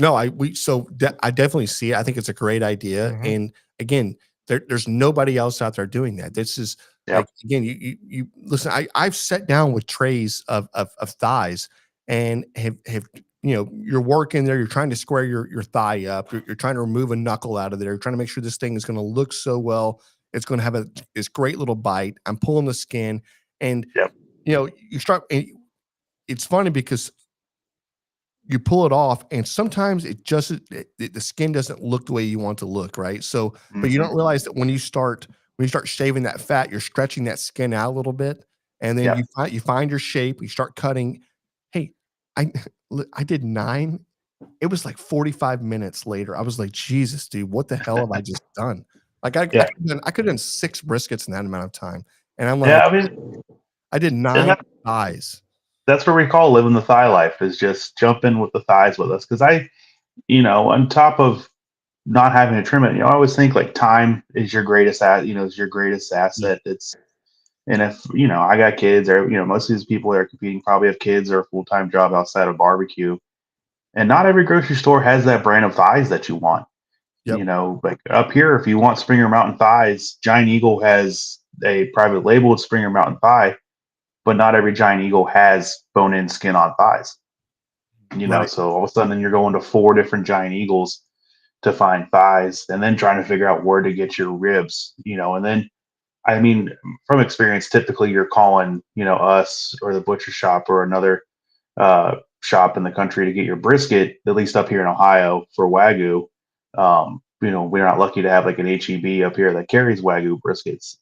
No, I definitely see it. I think it's a great idea. Mm-hmm. And again, there's nobody else out there doing that. This is like, again, you listen, I've sat down with trays of thighs and have you're working there, you're trying to square your thigh up, you're trying to remove a knuckle out of there, you're trying to make sure this thing is going to look so well, it's going to have this great little bite. I'm pulling the skin, and you start, and it's funny because you pull it off, and sometimes the skin doesn't look the way you want it to look, right? So, but you don't realize that when you start shaving that fat, you're stretching that skin out a little bit, and then you find your shape, you start cutting. Hey, I did 9 It was like 45 minutes later. I was like, Jesus, dude, what the hell have I just done? Like I Yeah. could have done 6 briskets in that amount of time. And I'm like, Yeah, I mean, I did 9 thighs. that's what we call living the thigh life, is just jump in with the thighs with us. Because on top of not having to trim it, I always think like time is your greatest is your greatest asset. And if I got kids, or most of these people that are competing probably have kids or a full time job outside of barbecue, and not every grocery store has that brand of thighs that you want. Yep. Like up here, if you want Springer Mountain thighs, Giant Eagle has a private labeled Springer Mountain thigh, but not every Giant Eagle has bone-in skin on thighs. Right. So all of a sudden you're going to 4 different Giant Eagles to find thighs, and then trying to figure out where to get your ribs. And then, I mean, from experience, typically you're calling, us or the butcher shop or another shop in the country to get your brisket, at least up here in Ohio for Wagyu. We're not lucky to have like an HEB up here that carries Wagyu briskets.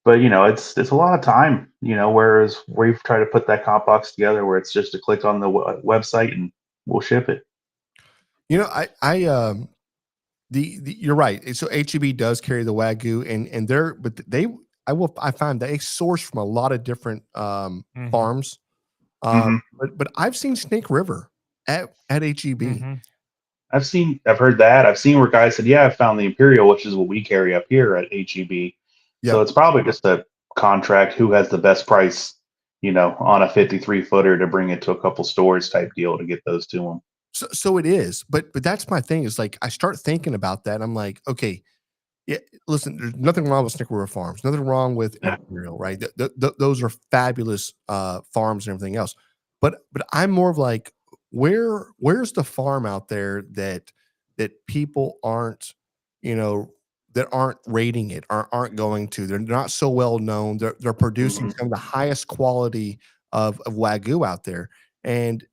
But it's a lot of time, whereas we've tried to put that comp box together where it's just a click on the website and we'll ship it. You're right. So HEB does carry the Wagyu, and I find they source from a lot of different farms. But I've seen Snake River at HEB. I've heard that. I've seen where guys said, yeah, I found the Imperial, which is what we carry up here at HEB. So it's probably just a contract who has the best price, on a 53 footer to bring it to a couple stores type deal to get those to them. So it is, but that's my thing, is like I start thinking about that. I'm like, okay, yeah, listen, there's nothing wrong with Snake River Farms, nothing wrong with Imperial, right? Those are fabulous farms and everything else. But I'm more of like, where's the farm out there that people aren't, that aren't rating it, aren't going to? They're not so well known. They're producing some of the highest quality of Wagyu out there. And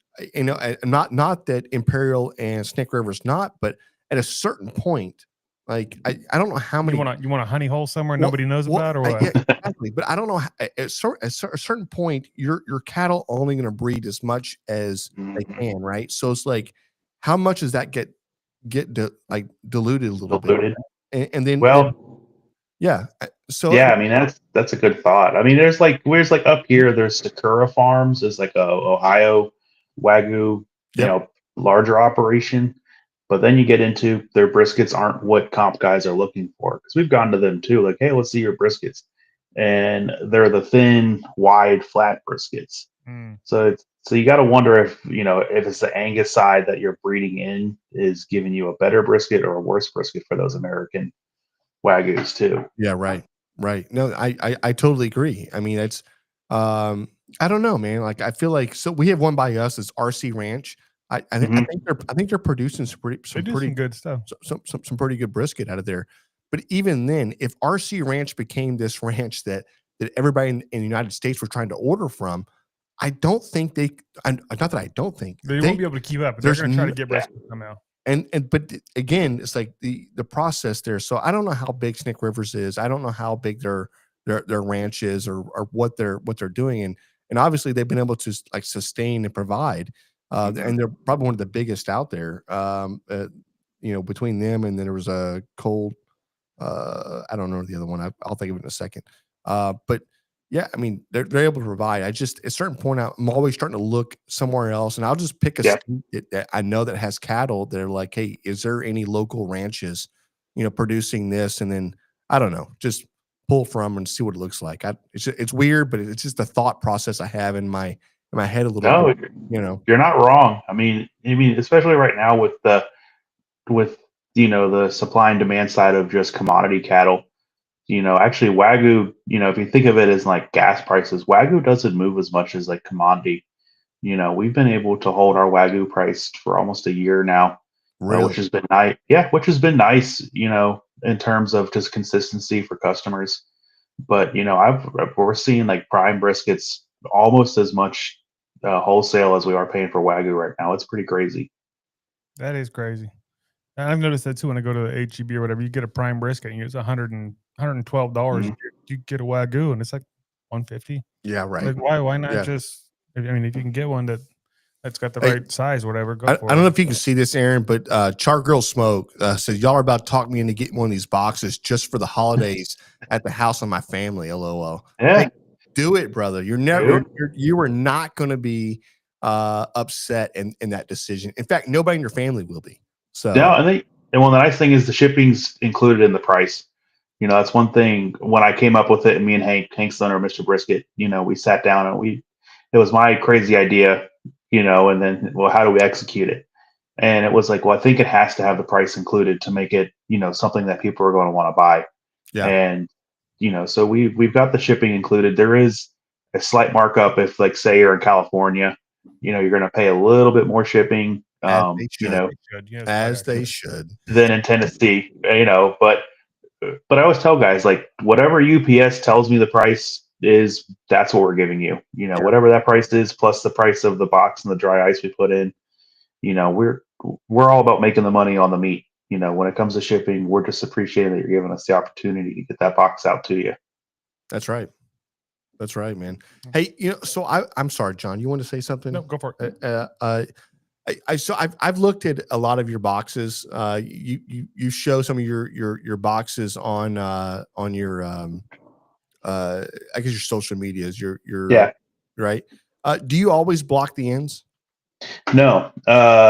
not that Imperial and Snake River is not, but at a certain point, like I don't know how many. You want a honey hole somewhere nobody knows about, or what? Yeah, exactly. But I don't know. At a certain point, your cattle only going to breed as much as they can, right? So it's like, how much does that get diluted a little bit? And then, yeah. So yeah, I mean that's a good thought. I mean, there's up here, there's Sakura Farms, is like a Ohio Wagyu, larger operation. But then you get into their briskets aren't what comp guys are looking for, because we've gone to them too, like, hey, let's see your briskets, and they're the thin, wide, flat briskets. So you got to wonder if it's the Angus side that you're breeding in is giving you a better brisket or a worse brisket for those American Wagyus too. Yeah, right. No, I totally agree. I mean, it's I don't know, man. Like I feel like, so we have one by us, it's RC Ranch. I think they're producing some pretty good stuff, some pretty good brisket out of there. But even then, if RC Ranch became this ranch that everybody in the United States were trying to order from, I don't think they. Not that I don't think they won't be able to keep up. They're going to try to get brisket somehow. But again, it's like the process there. So I don't know how big Snake Rivers is. I don't know how big their ranch is, or what they're doing. And obviously they've been able to like sustain and provide. And they're probably one of the biggest out there. Between them, and then there was a Cold. I don't know the other one. I'll think of it in a second. But yeah, I mean, they're able to provide. I just, at a certain point, I'm always starting to look somewhere else, and I'll just pick a state that I know that has cattle. They're like, hey, is there any local ranches, producing this? And then I don't know, just pull from and see what it looks like. It's weird, but it's just the thought process I have in my head a little bit. You're not wrong. I mean, especially right now with the supply and demand side of just commodity cattle. Actually Wagyu, if you think of it as like gas prices, Wagyu doesn't move as much as like commodity. We've been able to hold our Wagyu price for almost a year now, which has been nice. Yeah, which has been nice, in terms of just consistency for customers. But, we're seeing like prime briskets almost as much wholesale as we are paying for Wagyu right now. It's pretty crazy. That is crazy. And I've noticed that too when I go to the HEB or whatever. You get a prime brisket and it's $112. You get a Wagyu and it's like $150. Yeah, right. Like why not just? I mean, if you can get one that It's got the Hey, right size, whatever. Go I for don't know it. if you can see this, Aaron, but Char Grill Smoke says y'all are about to talk me into getting one of these boxes just for the holidays at the house of my family. LOL. Yeah. Hey, do it, brother. You are not going to be upset in that decision. In fact, nobody in your family will be. So No, and well, the nice thing is the shipping's included in the price. That's one thing. When I came up with it, and me and Hank's owner, Mister Brisket, we sat down and it was my crazy idea, and then, well, how do we execute it? And it was like, well, I think it has to have the price included to make it, something that people are going to want to buy. yeah, And, so we've got the shipping included. There is a slight markup if, like, say you're in California, you're going to pay a little bit more shipping, as they should, Yes, as they should. than in Tennessee, but I always tell guys, like, whatever UPS tells me the price is, that's what we're giving you. Whatever that price is, plus the price of the box and the dry ice we put in. We're all about making the money on the meat. When it comes to shipping, we're just appreciating that you're giving us the opportunity to get that box out to you. That's right. That's right, man. Hey, so I'm sorry, John. You want to say something? No, go for it. I've looked at a lot of your boxes. You show some of your boxes on your I guess your social medias. Your Yeah. Right. Do you always block the ends? No.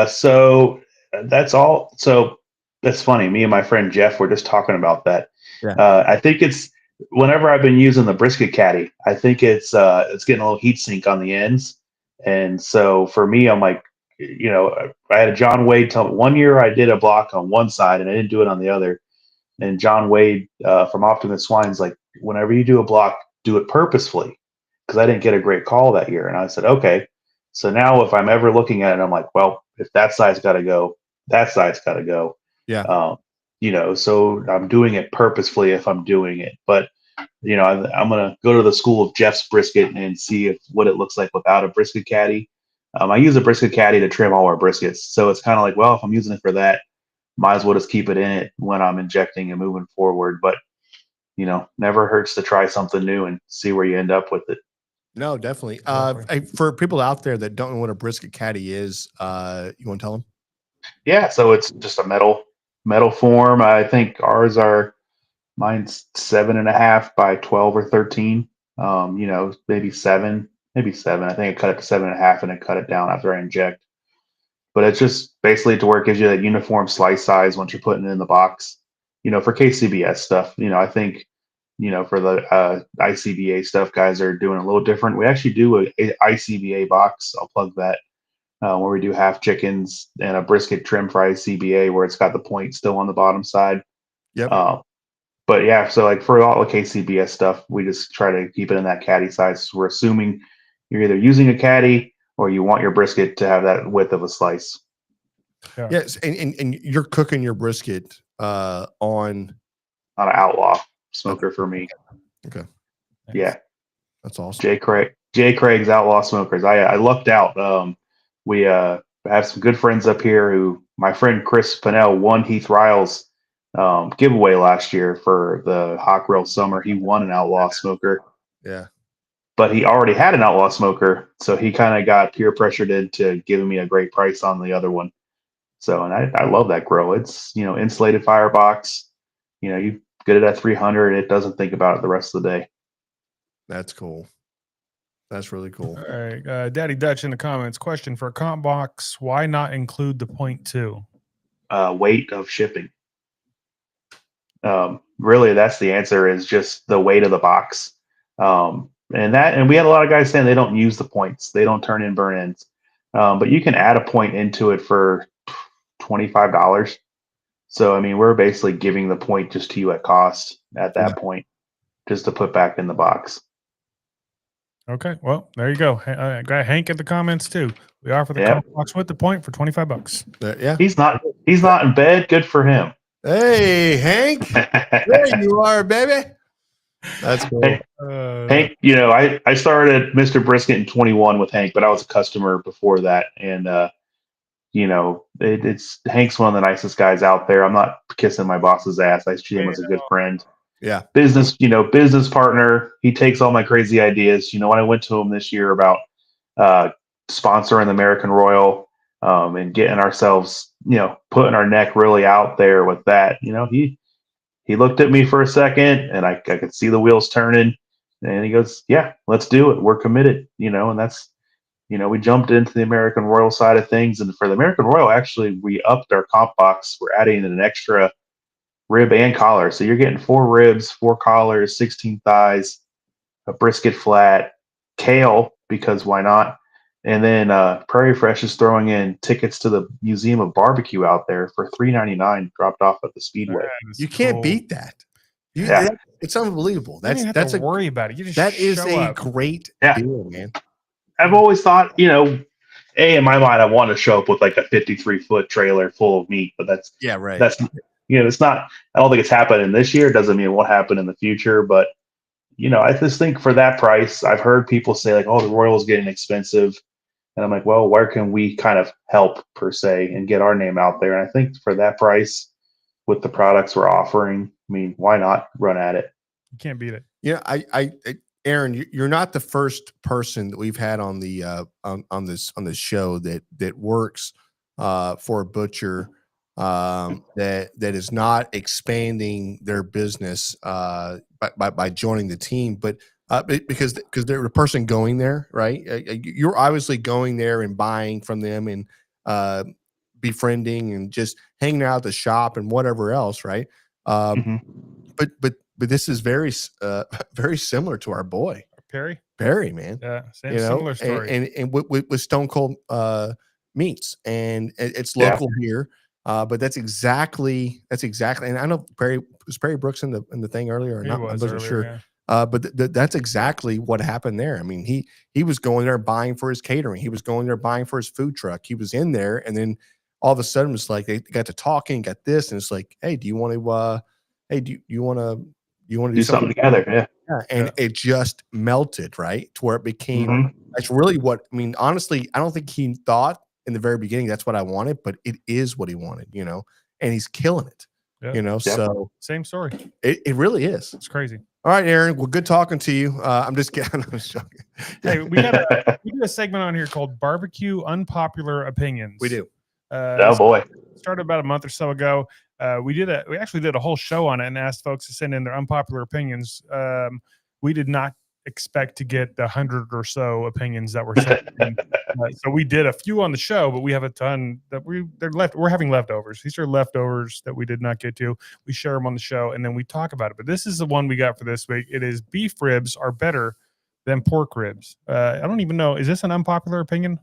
So that's all. So that's funny. Me and my friend Jeff were just talking about that. Yeah. I think it's whenever I've been using the brisket caddy, I think it's getting a little heat sink on the ends. And so for me, I'm like, I had a John Wade tell me 1 year I did a block on one side and I didn't do it on the other. And John Wade from Optimus Swine's like, whenever you do a block, do it purposefully, because I didn't get a great call that year. And I said, okay. So now if I'm ever looking at it, I'm like, well, if that side's got to go, that side's got to go. Yeah. So I'm doing it purposefully if I'm doing it. But, I'm going to go to the school of Jeff's brisket and see what it looks like without a brisket caddy. I use a brisket caddy to trim all our briskets. So it's kind of like, well, if I'm using it for that, might as well just keep it in it when I'm injecting and moving forward. But, never hurts to try something new and see where you end up with it. No, definitely. For people out there that don't know what a brisket caddy is, you want to tell them? Yeah. So it's just a metal form. I think mine's 7.5 by 12 or 13. Maybe seven. I think I cut it to 7.5 and then cut it down after I inject. But it's just basically to where it gives you that uniform slice size once you're putting it in the box. For KCBS stuff, I think, for the ICBA stuff, guys are doing a little different. We actually do a ICBA box. I'll plug that, where we do half chickens and a brisket trim for ICBA where it's got the point still on the bottom side. Yep. But yeah, so like for all the KCBS stuff, we just try to keep it in that caddy size. So we're assuming you're either using a caddy or you want your brisket to have that width of a slice. Yeah. Yes, and you're cooking your brisket on an outlaw smoker for me. Okay. Yeah. That's awesome. Jay Craig's Outlaw Smokers. I lucked out. We have some good friends up here who my friend Chris Pinnell won Heath Ryle's giveaway last year for the Hot Grill Summer. He won an Outlaw Smoker. Yeah. But he already had an Outlaw Smoker, so he kind of got peer pressured into giving me a great price on the other one. So, and I love that grill. It's, insulated firebox. You get it at 300. It doesn't think about it the rest of the day. That's cool. That's really cool. All right. Daddy Dutch in the comments. Question for a comp box. Why not include the 0.2? Weight of shipping. Really, that's the answer, is just the weight of the box. And we had a lot of guys saying they don't use the points. They don't turn in burn ends. But you can add a point into it for $25. So, I mean, we're basically giving the point just to you at cost at that point, just to put back in the box. Okay. Well, there you go. Got Hank in the comments too. We offer the comp box with the point for $25. Yeah. He's not in bed. Good for him. Hey, Hank. There you are, baby. That's cool. Hank, I started Mister Brisket in 21 with Hank, but I was a customer before that. And, it's Hank's one of the nicest guys out there. I'm not kissing my boss's ass. I treat him as a good friend. Yeah. Business partner. He takes all my crazy ideas. When I went to him this year about sponsoring the American Royal, and getting ourselves, putting our neck really out there with that. He looked at me for a second, and I could see the wheels turning, and he goes, "Yeah, let's do it. We're committed." And that's, we jumped into the American Royal side of things, and for the American Royal, actually, we upped our comp box. We're adding an extra rib and collar, so you're getting 4 ribs, 4 collars, 16 thighs, a brisket flat, kale, because why not? And then Prairie Fresh is throwing in tickets to the Museum of Barbecue out there for $3.99, dropped off at the Speedway. You can't beat that. Yeah. It's unbelievable. You don't have to worry about it. You just that is show a up. great deal, man. I've always thought, in my mind, I want to show up with like a 53-foot trailer full of meat, but that's it's not. I don't think it's happening this year. It doesn't mean it won't happen in the future, but I just think for that price, I've heard people say like, "Oh, the Royal is getting expensive." And I'm like, well, where can we kind of help per se and get our name out there? And I think for that price, with the products we're offering, I mean, why not run at it? You can't beat it. Yeah, Aaron, you're not the first person that we've had on the on this show that works for a butcher that is not expanding their business by joining the team, but because they're the person going there, right? You're obviously going there and buying from them and befriending and just hanging out at the shop and whatever else, right? But this is very very similar to our boy Perry, man. Yeah, similar story. And with Stone Cold Meats, and it's local here. But that's exactly. And I know was Perry Brooks in the thing earlier or not? I wasn't sure. Yeah. But that's exactly what happened there. I mean, he was going there buying for his catering. He was going there buying for his food truck. He was in there, and then all of a sudden, it's like they got to talking, got this, and it's like, hey, do you want to? Do you want to do something together? Yeah. And it just melted, right, to where it became. That's really what I mean. Honestly, I don't think he thought in the very beginning that's what I wanted, but it is what he wanted, and he's killing it. So same story. It really is. It's crazy. All right, Aaron. Well, good talking to you. I'm just kidding. I'm joking. Hey, we do a segment on here called Barbecue Unpopular Opinions. We do. Oh boy! Started about a month or so ago. We actually did a whole show on it and asked folks to send in their unpopular opinions. We did not expect to get the 100 or so opinions that were sent in. So we did a few on the show, but we have a ton that we're having leftovers. These are leftovers that we did not get to. We share them on the show and then we talk about it. But this is the one we got for this week. It is beef ribs are better than pork ribs. I don't even know. Is this an unpopular opinion?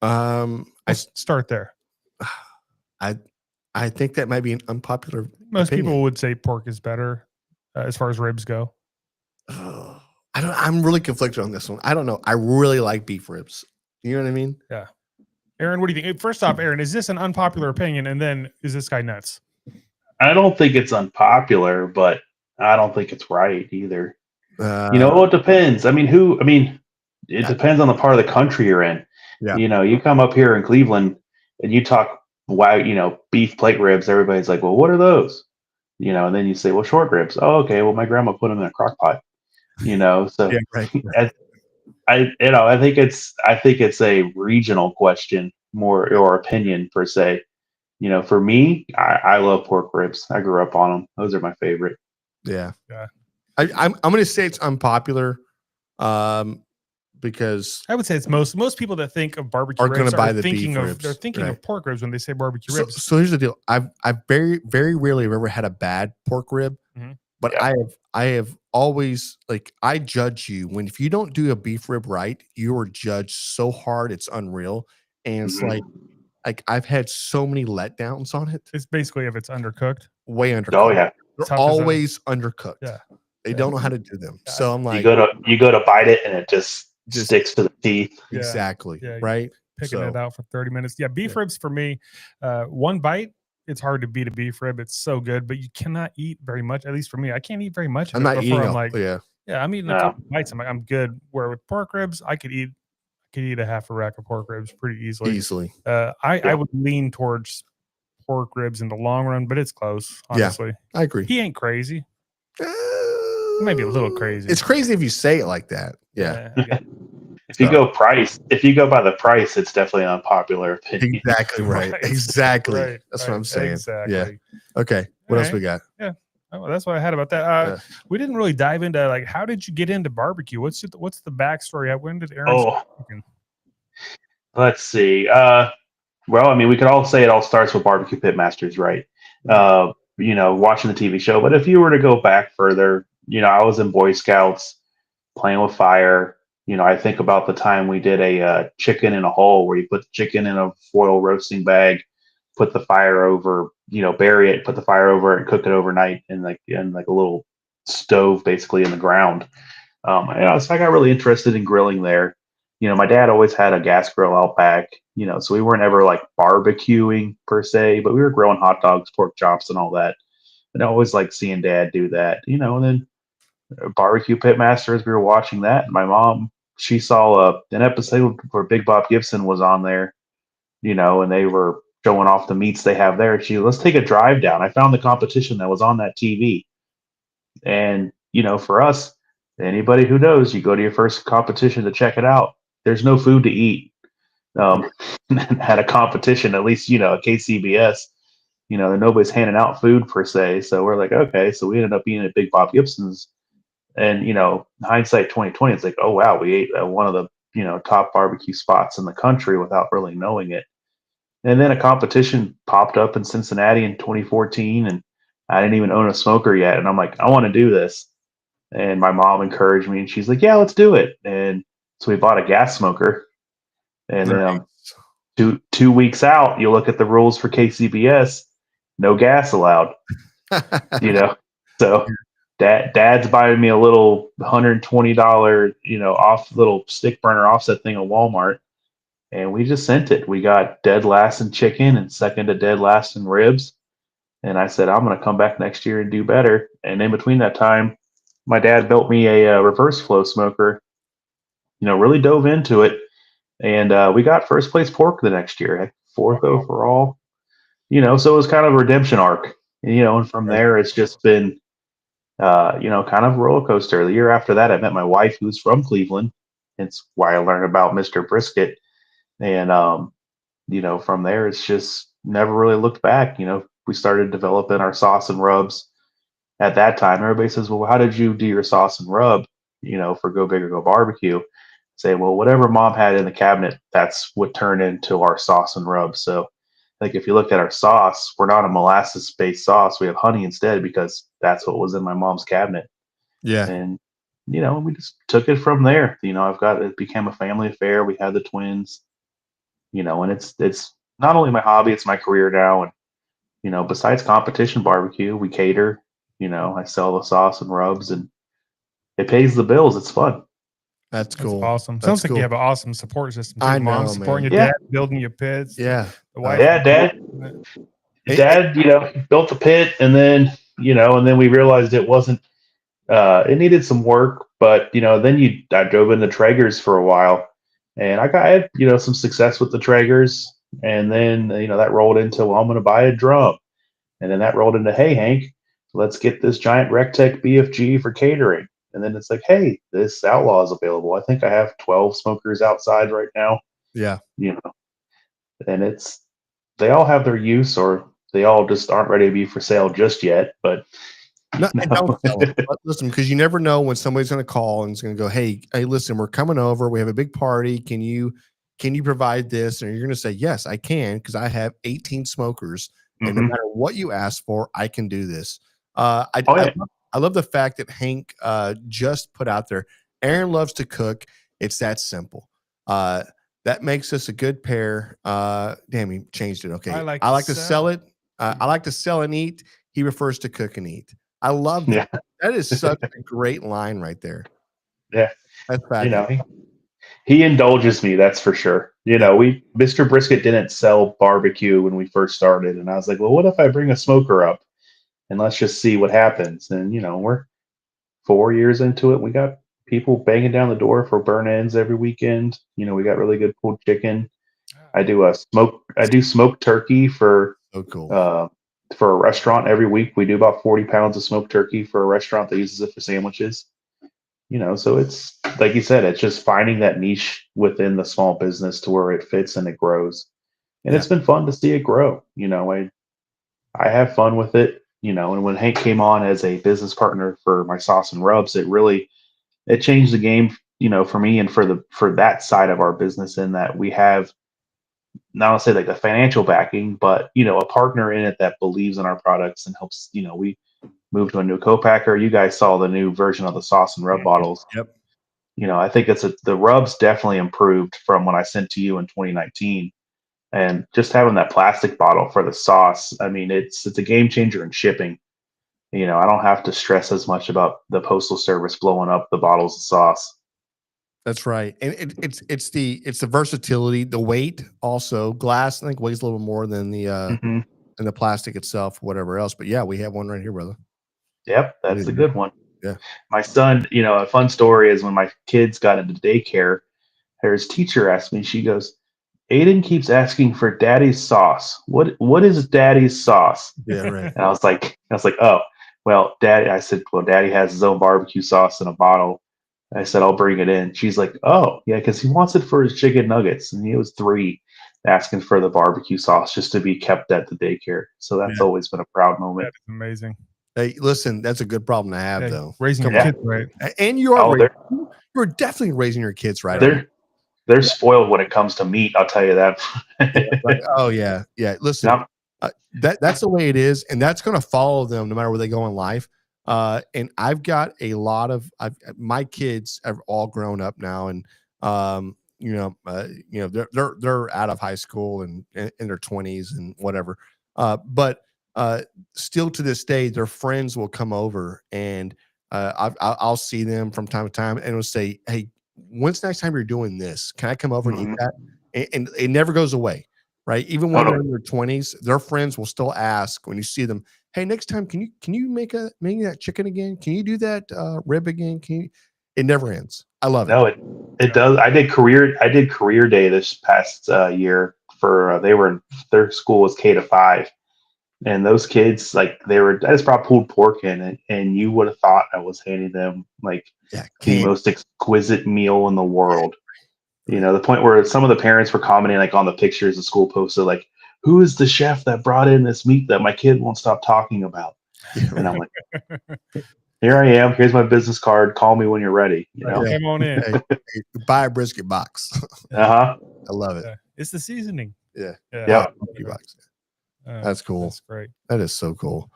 Let's start there. I think that might be an unpopular Most opinion. people would say pork is better as far as ribs go. I'm really conflicted on this one. I don't know. I really like beef ribs. You know what I mean? Yeah. Aaron, what do you think? First off, Aaron, is this an unpopular opinion? And then is this guy nuts? I don't think it's unpopular, but I don't think it's right either. It depends. It depends on the part of the country you're in. Yeah. You come up here in Cleveland and you talk beef plate ribs. Everybody's like, well, what are those? And then you say, well, short ribs. Oh, okay. Well, my grandma put them in a crock pot. So yeah, right. I think it's a regional question more or opinion per se. For me, I love pork ribs. I grew up on them. Those are my favorite. Yeah. I'm going to say it's unpopular because I would say it's most people that think of barbecue are going to buy the thinking beef of ribs. They're thinking of pork ribs when they say barbecue ribs. So here's the deal. I've very, very rarely have ever had a bad pork rib, but I have always, I judge you if you don't do a beef rib right, you are judged so hard it's unreal. And it's like I've had so many letdowns on it. It's basically if it's undercooked. Way undercooked. Oh yeah. They're always undercooked. Yeah. They don't know how to do them. Yeah. So I'm like, you go to bite it and it just sticks to the teeth. Yeah. Exactly. Yeah. Right. Picking it out for 30 minutes. Yeah. Beef ribs for me, one bite, it's hard to beat a beef rib. It's so good, but you cannot eat very much. At least for me, I can't eat very much. I'm not eating. I'm eating a couple bites. I'm good. Where with pork ribs, I could eat a half a rack of pork ribs pretty easily. I would lean towards pork ribs in the long run, but it's close. Honestly, I agree. He ain't crazy. Maybe a little crazy. It's crazy if you say it like that. Yeah. If you go by the price, it's definitely an unpopular opinion. Exactly right. Right. Exactly. Right, That's right, what I'm saying. exactly. Yeah. Okay. What All else right. we got? Oh, well, that's what I had about that. Yeah. We didn't really dive into like how did you get into barbecue? What's the backstory? When did Aaron? Oh, let's see. Well, I mean, we could all say it all starts with barbecue pitmasters, right? Watching the TV show. But if you were to go back further, I was in Boy Scouts playing with fire. I think about the time we did a chicken in a hole where you put the chicken in a foil roasting bag, put the fire over, bury it, put the fire over it, and cook it overnight in like a little stove basically in the ground. So I got really interested in grilling there. My dad always had a gas grill out back, so we weren't ever like barbecuing per se, but we were grilling hot dogs, pork chops, and all that. And I always liked seeing Dad do that, and then barbecue pitmasters, we were watching that. And my mom, she saw an episode where Big Bob Gibson was on there, and they were showing off the meats they have there. Let's take a drive down. I found the competition that was on that TV. And, for us, anybody who knows, you go to your first competition to check it out, there's no food to eat. At a competition, at least, at KCBS, nobody's handing out food per se. So we're like, okay. So we ended up eating at Big Bob Gibson's. And, hindsight 2020, it's like, oh, wow, we ate at one of the, top barbecue spots in the country without really knowing it. And then a competition popped up in Cincinnati in 2014, and I didn't even own a smoker yet. And I'm like, I want to do this. And my mom encouraged me, and she's like, yeah, let's do it. And so we bought a gas smoker. And then 2 weeks out, you look at the rules for KCBS, no gas allowed. So Dad's buying me a little $120, off little stick burner offset thing at Walmart. And we just sent it. We got dead last in chicken and second to dead last in ribs. And I said, I'm going to come back next year and do better. And in between that time, my dad built me a reverse flow smoker, really dove into it. And we got first place pork the next year, fourth overall, so it was kind of a redemption arc, and from there, it's just been, kind of a roller coaster. The year after that, I met my wife, who's from Cleveland. It's why I learned about Mister Brisket. And, from there, it's just never really looked back. We started developing our sauce and rubs at that time. Everybody says, well, how did you do your sauce and rub, for Go Big or Go Barbecue? Say, well, whatever mom had in the cabinet, that's what turned into our sauce and rub. So like if you look at our sauce, we're not a molasses based sauce. We have honey instead because that's what was in my mom's cabinet. Yeah. And, we just took it from there. It became a family affair. We had the twins, and it's not only my hobby, it's my career now. And, besides competition barbecue, we cater, I sell the sauce and rubs and it pays the bills. It's fun. That's cool. That's awesome. That's Sounds like cool. you have an awesome support system too. I Mom know, supporting man. your Yeah. dad, building your pits. Yeah. The wife. Yeah, Dad, built the pit and then we realized it wasn't, it needed some work, but then I drove into Traeger's for a while and I had, some success with the Traegers. And then, that rolled into, well, I'm going to buy a drum. And then that rolled into, hey, Hank, let's get this giant Rectech BFG for catering. And then it's like, hey, this Outlaw is available. I think I have 12 smokers outside right now. Yeah. And they all have their use or they all just aren't ready to be for sale just yet. But No, and don't sell them. Listen, because you never know when somebody's going to call and it's going to go, hey, listen, we're coming over. We have a big party. Can you provide this? And you're going to say, yes, I can, because I have 18 smokers. And no matter what you ask for, I can do this. I love the fact that Hank just put out there, Aaron loves to cook. It's that simple. That makes us a good pair. Damn, he changed it. Okay. I like to sell it. I like to sell and eat. He refers to cook and eat. I love that. Yeah. That is such a great line right there. Yeah. That's fabulous. He indulges me, that's for sure. Mister Brisket didn't sell barbecue when we first started. And I was like, well, what if I bring a smoker up and let's just see what happens? And, we're 4 years into it. We got people banging down the door for burn-ins every weekend. We got really good pulled chicken. I do smoked turkey for for a restaurant every week. We do about 40 pounds of smoked turkey for a restaurant that uses it for sandwiches. So it's like you said, it's just finding that niche within the small business to where it fits and it grows. And it's been fun to see it grow. I have fun with it. And when Hank came on as a business partner for my sauce and rubs, it changed the game, for me and for that side of our business, in that we have not only say like the financial backing, but a partner in it that believes in our products and helps. We moved to a new co-packer. You guys saw the new version of the sauce and rub bottles. Yep. I think the rubs definitely improved from when I sent to you in 2019. And just having that plastic bottle for the sauce, I mean, it's a game changer in shipping. I don't have to stress as much about the postal service blowing up the bottles of sauce. That's right, and it's the versatility, the weight. Also, glass I think weighs a little more than the plastic itself, whatever else. But yeah, we have one right here, brother. Yep, that's a good one. Yeah, my son. A fun story is when my kids got into daycare, his teacher asked me. She goes, "Aiden keeps asking for daddy's sauce. What is daddy's sauce?" Yeah, right. And I was like, oh, well, daddy. I said, well, daddy has his own barbecue sauce in a bottle. I said, I'll bring it in. She's like, oh, yeah, because he wants it for his chicken nuggets. And he was 3 asking for the barbecue sauce just to be kept at the daycare. So that's always been a proud moment. That's amazing. Hey, listen, that's a good problem to have, though. Raising your kids right. And you're definitely raising your kids right. They're spoiled when it comes to meat. I'll tell you that. Right. Oh, yeah. Yeah. Listen, that's the way it is. And that's going to follow them no matter where they go in life. And I've got a lot of my kids have all grown up now, and they're out of high school and in their 20s and whatever. But still to this day, their friends will come over, and I'll see them from time to time, and will say, "Hey, when's the next time you're doing this? Can I come over and eat that?" And it never goes away, right? Even when they're in their 20s, their friends will still ask when you see them, "Hey, next time, can you make that chicken again? Can you do that rib again? It never ends. I love it. No, it does. I did career day this past year for their school was K-5, and those kids I just brought pulled pork in, and you would have thought I was handing them the most exquisite meal in the world. The point where some of the parents were commenting on the pictures the school posted, who is the chef that brought in this meat that my kid won't stop talking about? And I'm like, here I am. Here's my business card. Call me when you're ready. Come on in. Hey, buy a brisket box. I love it. It's the seasoning. Yeah. Box. That's cool. That's great. That is so cool.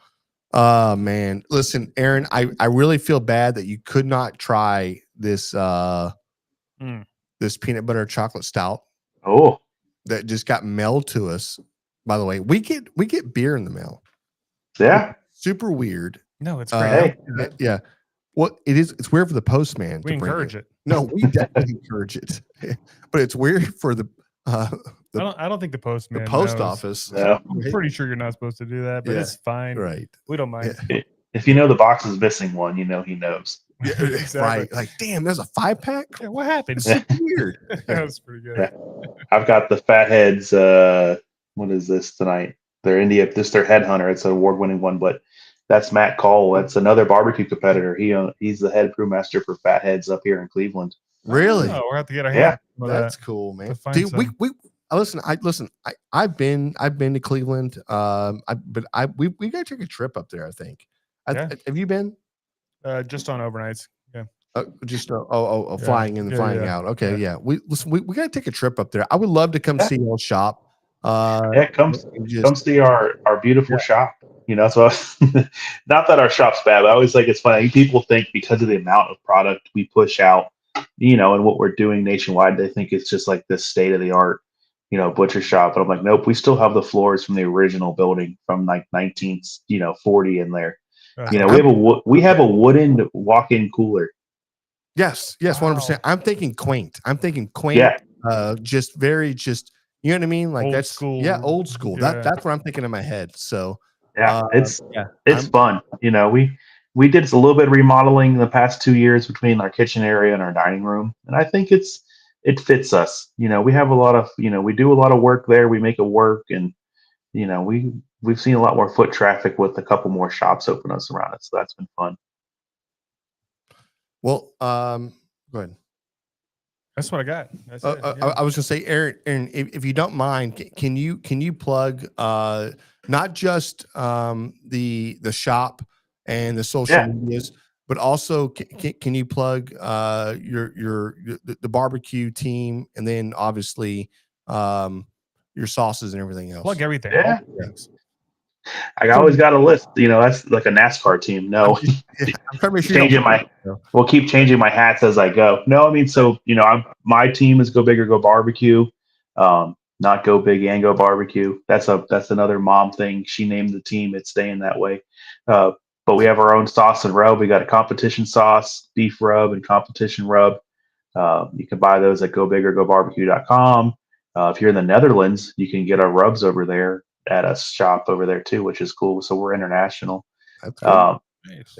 Man, listen, Aaron, I really feel bad that you could not try this this peanut butter chocolate stout. Oh, that just got mailed to us. By the way, we get beer in the mail. Yeah, it's super weird. No, it's great. Yeah. Well, it's weird for the postman. We encourage it. No, we definitely encourage it, but it's weird for the. I don't think the postman. The post knows. office. No. I'm pretty sure you're not supposed to do that, but it's fine. Right. We don't mind. Yeah. If the box is missing one, he knows. Yeah, exactly. Right. Damn, there's a 5-pack. Yeah, what happened? It's weird. That was pretty good. Yeah. I've got the Fatheads. What is this tonight? They're India. This their Headhunter. It's an award-winning one, but that's Matt Cole. That's another barbecue competitor. He's the head brewmaster for Fatheads up here in Cleveland. Really? Oh, we're have to get our hand. That's cool, man. Dude, we listen. I've been to Cleveland. We gotta take a trip up there. I think. Have you been? Just on overnights. Yeah. Flying in and flying out. Okay, yeah. We gotta take a trip up there. I would love to come see your shop. Come see our beautiful shop. So not that our shop's bad, but I always it's funny. People think because of the amount of product we push out, and what we're doing nationwide, they think it's just this state of the art, butcher shop. But I'm like, nope, we still have the floors from the original building from 1940 in there. We have a wooden walk-in cooler. Yes, 100%. I'm thinking quaint. Yeah. Just very, you know what I mean? Old school. Yeah, old school. Yeah. That's what I'm thinking in my head. So yeah, it's fun. We did a little bit of remodeling in the past 2 years between our kitchen area and our dining room, and I think it fits us. We have a lot of we do a lot of work there. We make it work, and we've seen a lot more foot traffic with a couple more shops open us around it. So that's been fun. Well, go ahead. That's what I got. That's it. I was gonna say, Aaron, if you don't mind, can you plug not just the shop and the social medias, but also can you plug the barbecue team, and then obviously your sauces and everything else. Plug everything. Yeah. All things. I always got a list. That's like a NASCAR team. No, I'm trying to make sure changing we'll keep changing my hats as I go. No, I mean, so my team is Go Big or Go Barbecue, not Go Big and Go Barbecue. That's another mom thing. She named the team. It's staying that way. But we have our own sauce and rub. We got a competition sauce, beef rub, and competition rub. You can buy those at gobigorgobarbecue.com. If you're in the Netherlands, you can get our rubs over there at a shop over there too, which is cool. So we're international. That's cool. Nice.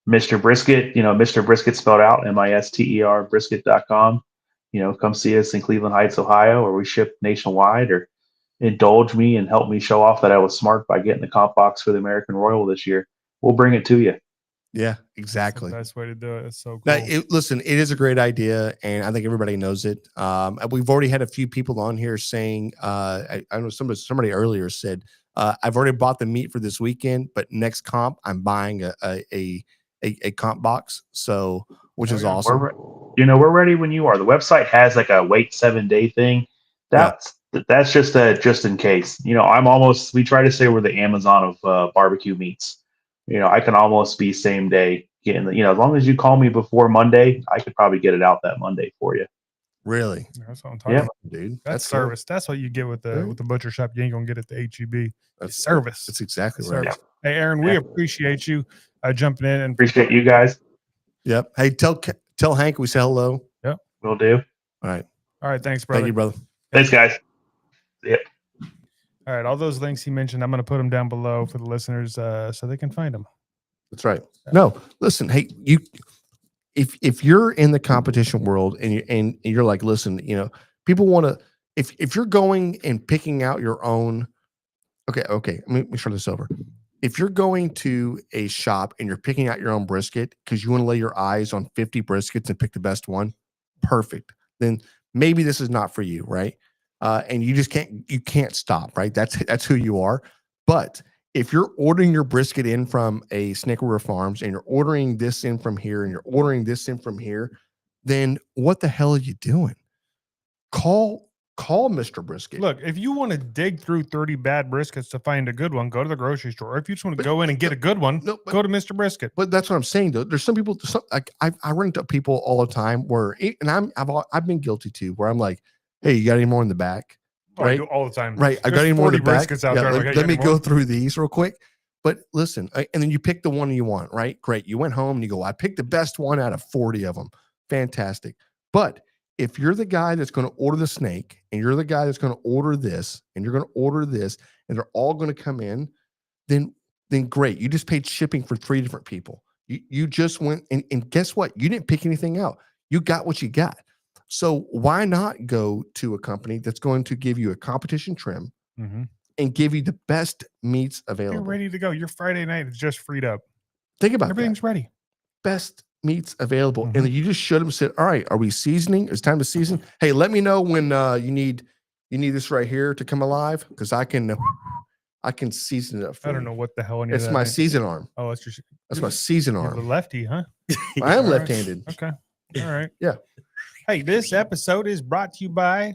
Mister Brisket, Mister Brisket spelled out MISTER brisket.com. Come see us in Cleveland Heights, Ohio, where we ship nationwide, or indulge me and help me show off that I was smart by getting the comp box for the American Royal this year. We'll bring it to you. Yeah, exactly. That's the best way to do it. It's so cool. Now, listen, it is a great idea, and I think everybody knows it. We've already had a few people on here saying, I know somebody earlier said, I've already bought the meat for this weekend, but next comp, I'm buying a comp box. So, which is awesome. We're ready when you are. The website has like a wait 7-day thing. That's just in case. We try to say we're the Amazon of barbecue meats. I can almost be same day getting as long as you call me before Monday, I could probably get it out that Monday for you. Really? That's what I'm talking about, dude. That's service. Cool. That's what you get with the butcher shop. You ain't gonna get at the HEB. That's service. That's exactly right. Yeah. Hey, Aaron, we appreciate you jumping in and appreciate you guys. Yep. Hey, tell Hank we say hello. Yep. Will do. All right. Thanks, brother. Thank you, brother. Thanks, guys. Yep. All right, all those links he mentioned, I'm going to put them down below for the listeners so they can find them. That's right. No, listen, hey, if you're in the competition world and you're like, listen, people want to, if you're going and picking out your own, okay, let me start this over. If you're going to a shop and you're picking out your own brisket because you want to lay your eyes on 50 briskets and pick the best one, perfect. Then maybe this is not for you, right? And you just can't stop, right? That's who you are. But if you're ordering your brisket in from a Snakewear Farms and you're ordering this in from here and you're ordering this in from here, then what the hell are you doing? Call Mister Brisket. Look, if you want to dig through 30 bad briskets to find a good one, go to the grocery store. Or if you just want to go in and get a good one, go to Mister Brisket. But that's what I'm saying, though. There's some people, I run into people all the time where, and I've been guilty too, where I'm like, hey, you got any more in the back? Right? I do all the time. Right. I got any more in the back? Out there. Let me go through these real quick. But listen, and then you pick the one you want, right? Great. You went home and you go, I picked the best one out of 40 of them. Fantastic. But if you're the guy that's going to order the snake and you're the guy that's going to order this and you're going to order this and they're all going to come in, then great. You just paid shipping for 3 different people. You just went and guess what? You didn't pick anything out. You got what you got. So why not go to a company that's going to give you a competition trim and give you the best meats available? You're ready to go. Your Friday night is just freed up. Think about everything's ready. Best meats available. And then you just should have said, all right, are we seasoning? It's time to season. Hey, let me know when you need this right here to come alive because I can season it up for you. I don't know what the hell it's my season arm. Oh, that's my season arm. The lefty, huh? I am left-handed. Okay. All right. Yeah. Hey, this episode is brought to you by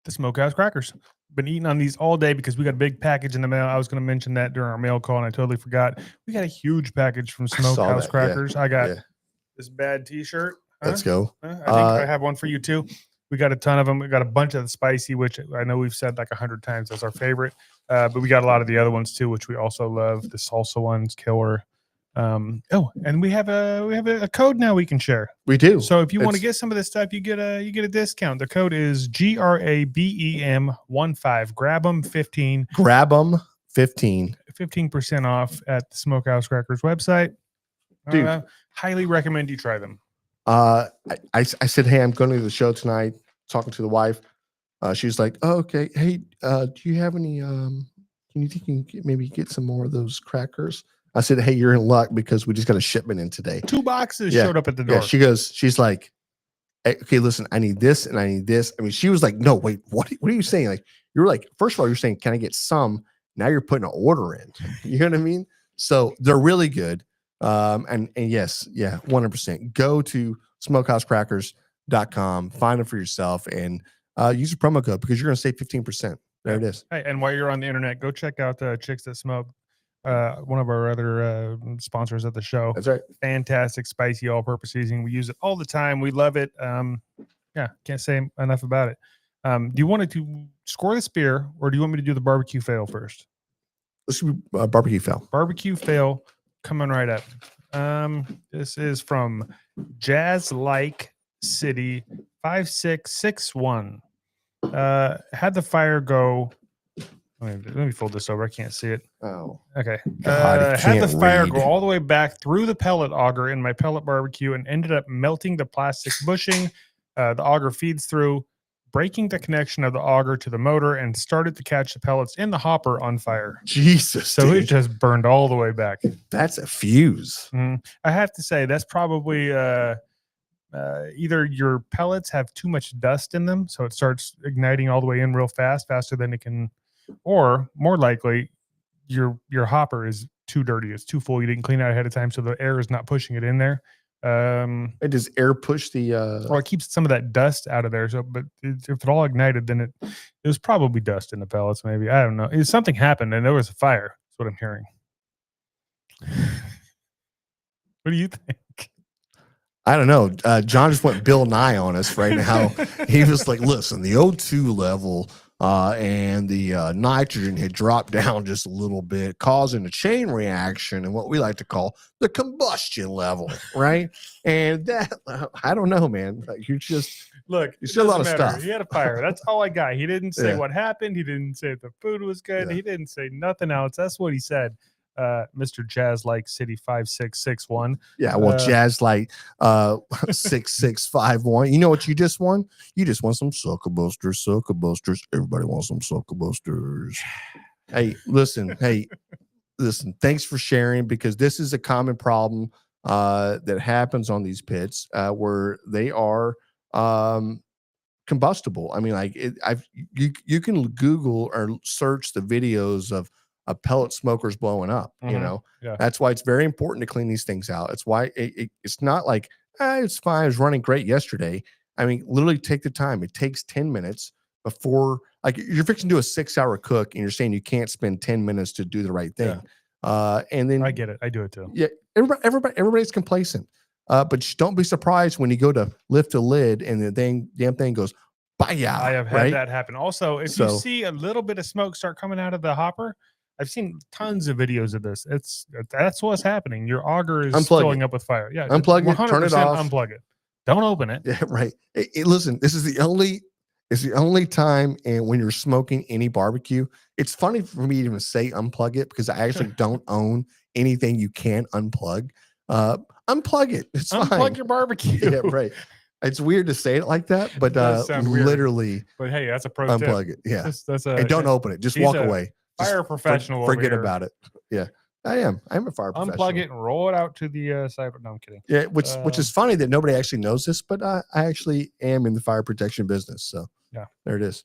the Smokehouse Crackers. Been eating on these all day because we got a big package in the mail. I was going to mention that during our mail call and I totally forgot. We got a huge package from Smokehouse Crackers. Yeah. I got this bad t-shirt. Let's go. I think I have one for you too. We got a ton of them. We got a bunch of the spicy, which I know we've said like 100 times that's our favorite. But we got a lot of the other ones too, which we also love. The salsa ones, killer. And we have a code now we can share. We do. So if you want to get some of this stuff, you get a discount. The code is GRABEM15. Grab them 15. Grab them 15. 15% off at the Smokehouse Crackers website. Dude, highly recommend you try them. I said, hey, I'm going to the show tonight. Talking to the wife. She's like, oh, okay. Hey, do you have any? Can you think you can maybe get some more of those crackers? I said, hey, you're in luck because we just got a shipment in today. 2 boxes Yeah. showed up at the door. Yeah, she's like, hey, okay, listen, I need this and I need this. I mean, she was like, no, wait, what are you saying? Like, you were like, first of all, you're saying, can I get some? Now you're putting an order in. You know what I mean? So they're really good. And yes, yeah, 100%. Go to smokehousecrackers.com, find them for yourself, and use a promo code because you're going to save 15%. There it is. Hey, and while you're on the internet, go check out Chicks That Smoke, one of our other sponsors of the show. That's right. Fantastic, spicy, all-purpose seasoning. We use it all the time. We love it. Yeah, can't say enough about it. Do you want to score this beer, or do you want me to do the barbecue fail first? Let's do barbecue fail. Barbecue fail coming right up. This is from Jazz Like City 5661. Had the fire go. Let me fold this over. I can't see it. Oh, okay. God, had the fire read. go all the way back through the pellet auger in my pellet barbecue and ended up melting the plastic bushing. The auger feeds through, breaking the connection of the auger to the motor, and started to catch the pellets in the hopper on fire. Jesus. So dude. it just burned all the way back. That's a fuse. I have to say that's probably either your pellets have too much dust in them, so it starts igniting all the way in real fast, faster than it can, or more likely, your hopper is too dirty. It's too full. You didn't clean it out ahead of time, so the air is not pushing it in there. And does air push the? Well, it keeps some of that dust out of there. So, but if it all ignited, then it was probably dust in the pellets. Maybe, I don't know. Something happened, and there was a fire. That's what I'm hearing. What do you think? I don't know. John just went Bill Nye on us right now. He was like, listen, the O2 level and the nitrogen had dropped down just a little bit, causing a chain reaction and what we like to call the combustion level, right? And that, I don't know, man. Like, you just look. You said a lot of matter. stuff. He had a fire. That's all I got. He didn't say Yeah. what happened. He didn't say if the food was good. Yeah. He didn't say nothing else. That's what he said. Mr. Jazz Like City 5661. Yeah, well, Jazz like 6651. You know what you just won? You just won some sucker boosters. Sucker boosters. Everybody wants some sucker boosters. Hey, listen. Thanks for sharing, because this is a common problem that happens on these pits where they are combustible. I mean, like you can Google or search the videos of pellet smokers blowing up. You know, that's why it's very important to clean these things out. It's why it's not like it's fine. It was running great yesterday. I mean, literally take the time. It takes 10 minutes before, like, you're fixing to do a 6-hour cook and you're saying you can't spend 10 minutes to do the right thing. And then I get it. I do it too. Yeah. Everybody's complacent. But just don't be surprised when you go to lift a lid and the damn thing goes, bye. I have had that happen. Also, if you see a little bit of smoke start coming out of the hopper, I've seen tons of videos of this. That's what's happening. Your auger is filling up with fire. Yeah, unplug it, turn it off, unplug it. Don't open it. Yeah, right. Listen, this is the only time, and when you're smoking any barbecue, it's funny for me to even say unplug it, because I actually don't own anything you can unplug. Unplug it. It's unplug fine. your barbecue. Yeah, right. It's weird to say it like that, but literally, but hey, that's a pro unplug tip. it. Yeah, and don't open it. Just walk away. Fire professional. Forget about it. Yeah, I am a fire professional. Unplug it and roll it out to the side. No, I'm kidding. Yeah, which is funny that nobody actually knows this, but I actually am in the fire protection business. So yeah, there it is.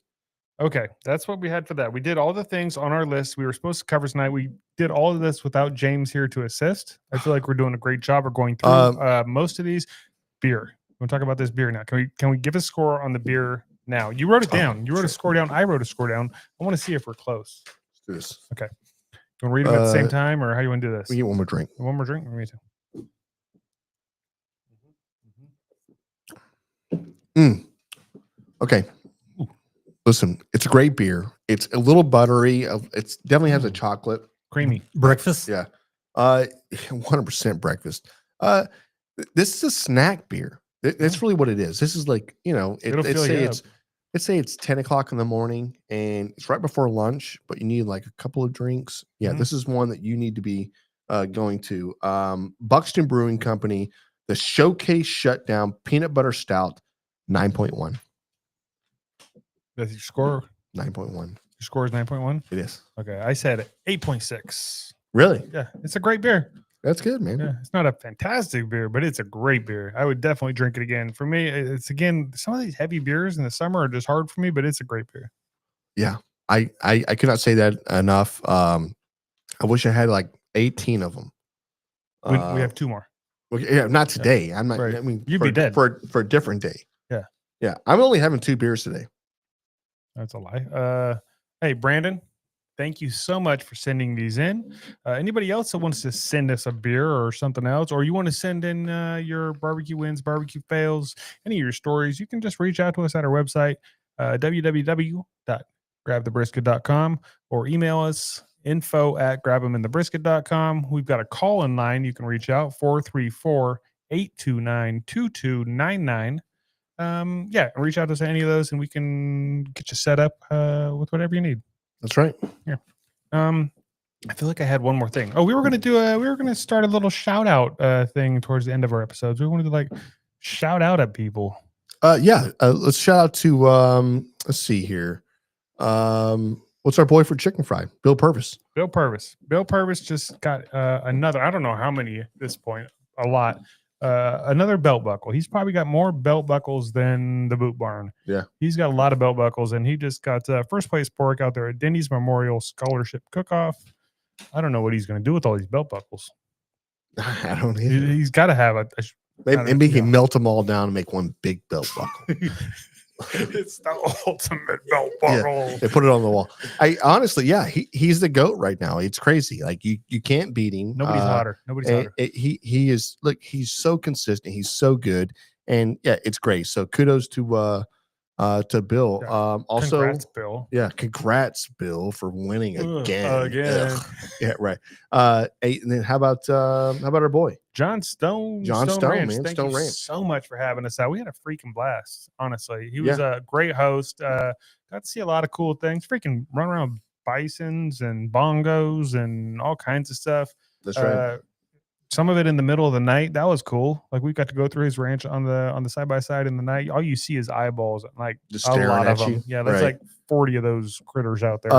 Okay, that's what we had for that. We did all the things on our list we were supposed to cover tonight. We did all of this without James here to assist. I feel like we're doing a great job. We're going through most of these. Beer. We'll talk about this beer now. Can we give a score on the beer now? You wrote it down. You wrote a score down. I wrote a score down. I want to see if we're close. Let's do this. Okay. You want to read them at the same time, or how do you want to do this? We get one more drink. One more drink? Me too. Okay. Listen, it's a great beer. It's a little buttery. It's definitely has a chocolate. Creamy. Breakfast? Yeah. 100% breakfast. This is a snack beer. That's really what it is. This is like, let's say it's 10 o'clock in the morning and it's right before lunch, but you need like a couple of drinks. Yeah, this is one that you need to be going to. Buxton Brewing Company, the Showcase Shutdown Peanut Butter Stout, 9.1. That's your score? 9.1. Your score is 9.1? It is. Okay, I said 8.6. Really? Yeah, it's a great beer. That's good, man. Yeah, it's not a fantastic beer, but it's a great beer. I would definitely drink it again. For me, it's again, some of these heavy beers in the summer are just hard for me, but it's a great beer. Yeah. I cannot say that enough. I wish I had like 18 of them. We have 2 more. Well, yeah, not today. I'm not. Right. I mean, You'd be dead. for a different day. Yeah. Yeah. I'm only having 2 beers today. That's a lie. Hey, Brandon, thank you so much for sending these in. Anybody else that wants to send us a beer or something else, or you want to send in your barbecue wins, barbecue fails, any of your stories, you can just reach out to us at our website, www.grabthebrisket.com, or email us info@grabeminthebrisket.com. We've got a call-in line. You can reach out 434-829-2299. Reach out to us at any of those and we can get you set up with whatever you need. That's right. Yeah. I feel like I had one more thing. Oh, we were gonna start a little shout out thing towards the end of our episodes. We wanted to like shout out at people. Let's shout out to let's see here. What's our boy for chicken fry? Bill Purvis. Bill Purvis just got another, I don't know how many at this point, a lot. Another belt buckle. He's probably got more belt buckles than the Boot Barn. Yeah. He's got a lot of belt buckles, and he just got first place pork out there at Denny's Memorial Scholarship Cook-Off. I don't know what he's going to do with all these belt buckles. I don't either. He's got to have Maybe he can melt them all down and make one big belt buckle. It's the ultimate belt buckle. Yeah, they put it on the wall. I honestly, he's the GOAT right now. It's crazy. Like you can't beat him. Nobody's hotter. He is. Look, he's so consistent. He's so good, and yeah, it's great. So kudos to Bill. Yeah. Also, congrats, Bill. Yeah, congrats, Bill, for winning again. Again. Yeah, right. And then how about our boy John Stone? John Stone, Ranch. man. Thank Stone you Ranch. so much for having us out. We had a freaking blast. Honestly, he was a great host. Got to see a lot of cool things. Freaking run around bisons and bongos and all kinds of stuff. That's right. Some of it in the middle of the night. That was cool. Like we got to go through his ranch on the side by side in the night. All you see is eyeballs, like Just a staring lot at of them. you. Yeah, there's like 40 of those critters out there.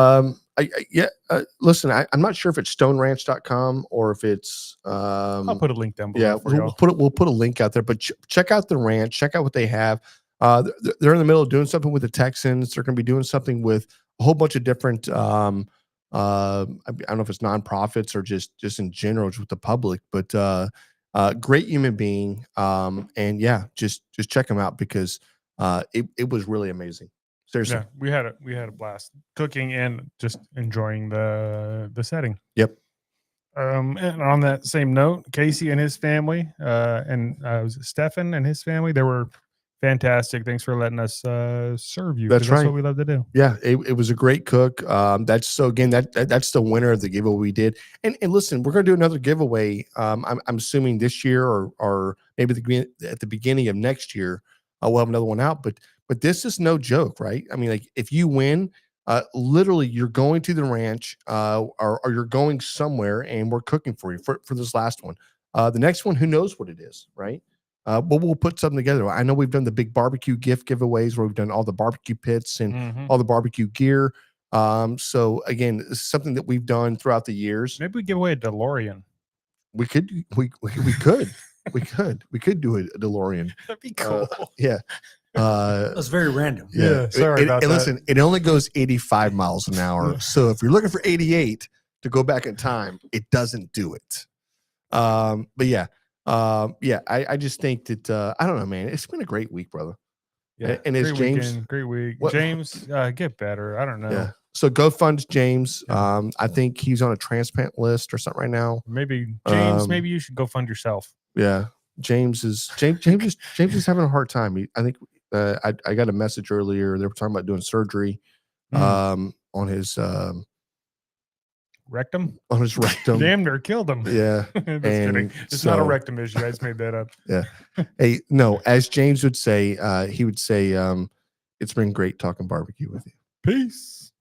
Listen, I'm not sure if it's stoneranch.com or if it's I'll put a link down below. Yeah, we'll put a link out there, but check out the ranch, check out what they have. They're in the middle of doing something with the Texans. They're going to be doing something with a whole bunch of different I don't know if it's nonprofits or just in general, just with the public, but great human being. And yeah, just check him out because it was really amazing. Seriously. Yeah, we had a blast cooking and just enjoying the setting. Yep. And on that same note, Casey and his family, and Stefan and his family, they were fantastic. Thanks for letting us serve you. That's right. That's what we love to do. Yeah, it was a great cook. That's the winner of the giveaway we did. And listen, we're gonna do another giveaway. I'm assuming this year or maybe at the beginning of next year, we'll have another one out. But this is no joke, right? I mean, like if you win, literally you're going to the ranch or you're going somewhere and we're cooking for you for this last one. The next one, who knows what it is, right? But we'll put something together. I know we've done the big barbecue gift giveaways where we've done all the barbecue pits and all the barbecue gear. So again, this is something that we've done throughout the years. Maybe we give away a DeLorean. We could do a DeLorean. That'd be cool. Yeah. That's very random. Yeah, sorry about and that. Listen, it only goes 85 miles an hour. So if you're looking for 88 to go back in time, it doesn't do it. But yeah. I just think that I don't know, man. It's been a great week, brother. Yeah, and it's James. Weekend, great week. What? James, get better. I don't know. Yeah. So go fund James. I think he's on a transplant list or something right now. Maybe James. Maybe you should go fund yourself. Yeah, James is having a hard time. I think I got a message earlier. They were talking about doing surgery on his rectum. On his rectum. Damn near killed him. Yeah. Just kidding. It's not a rectum issue. I just made that up. Yeah. Hey, no, as James would say, he would say, it's been great talking barbecue with you. Peace.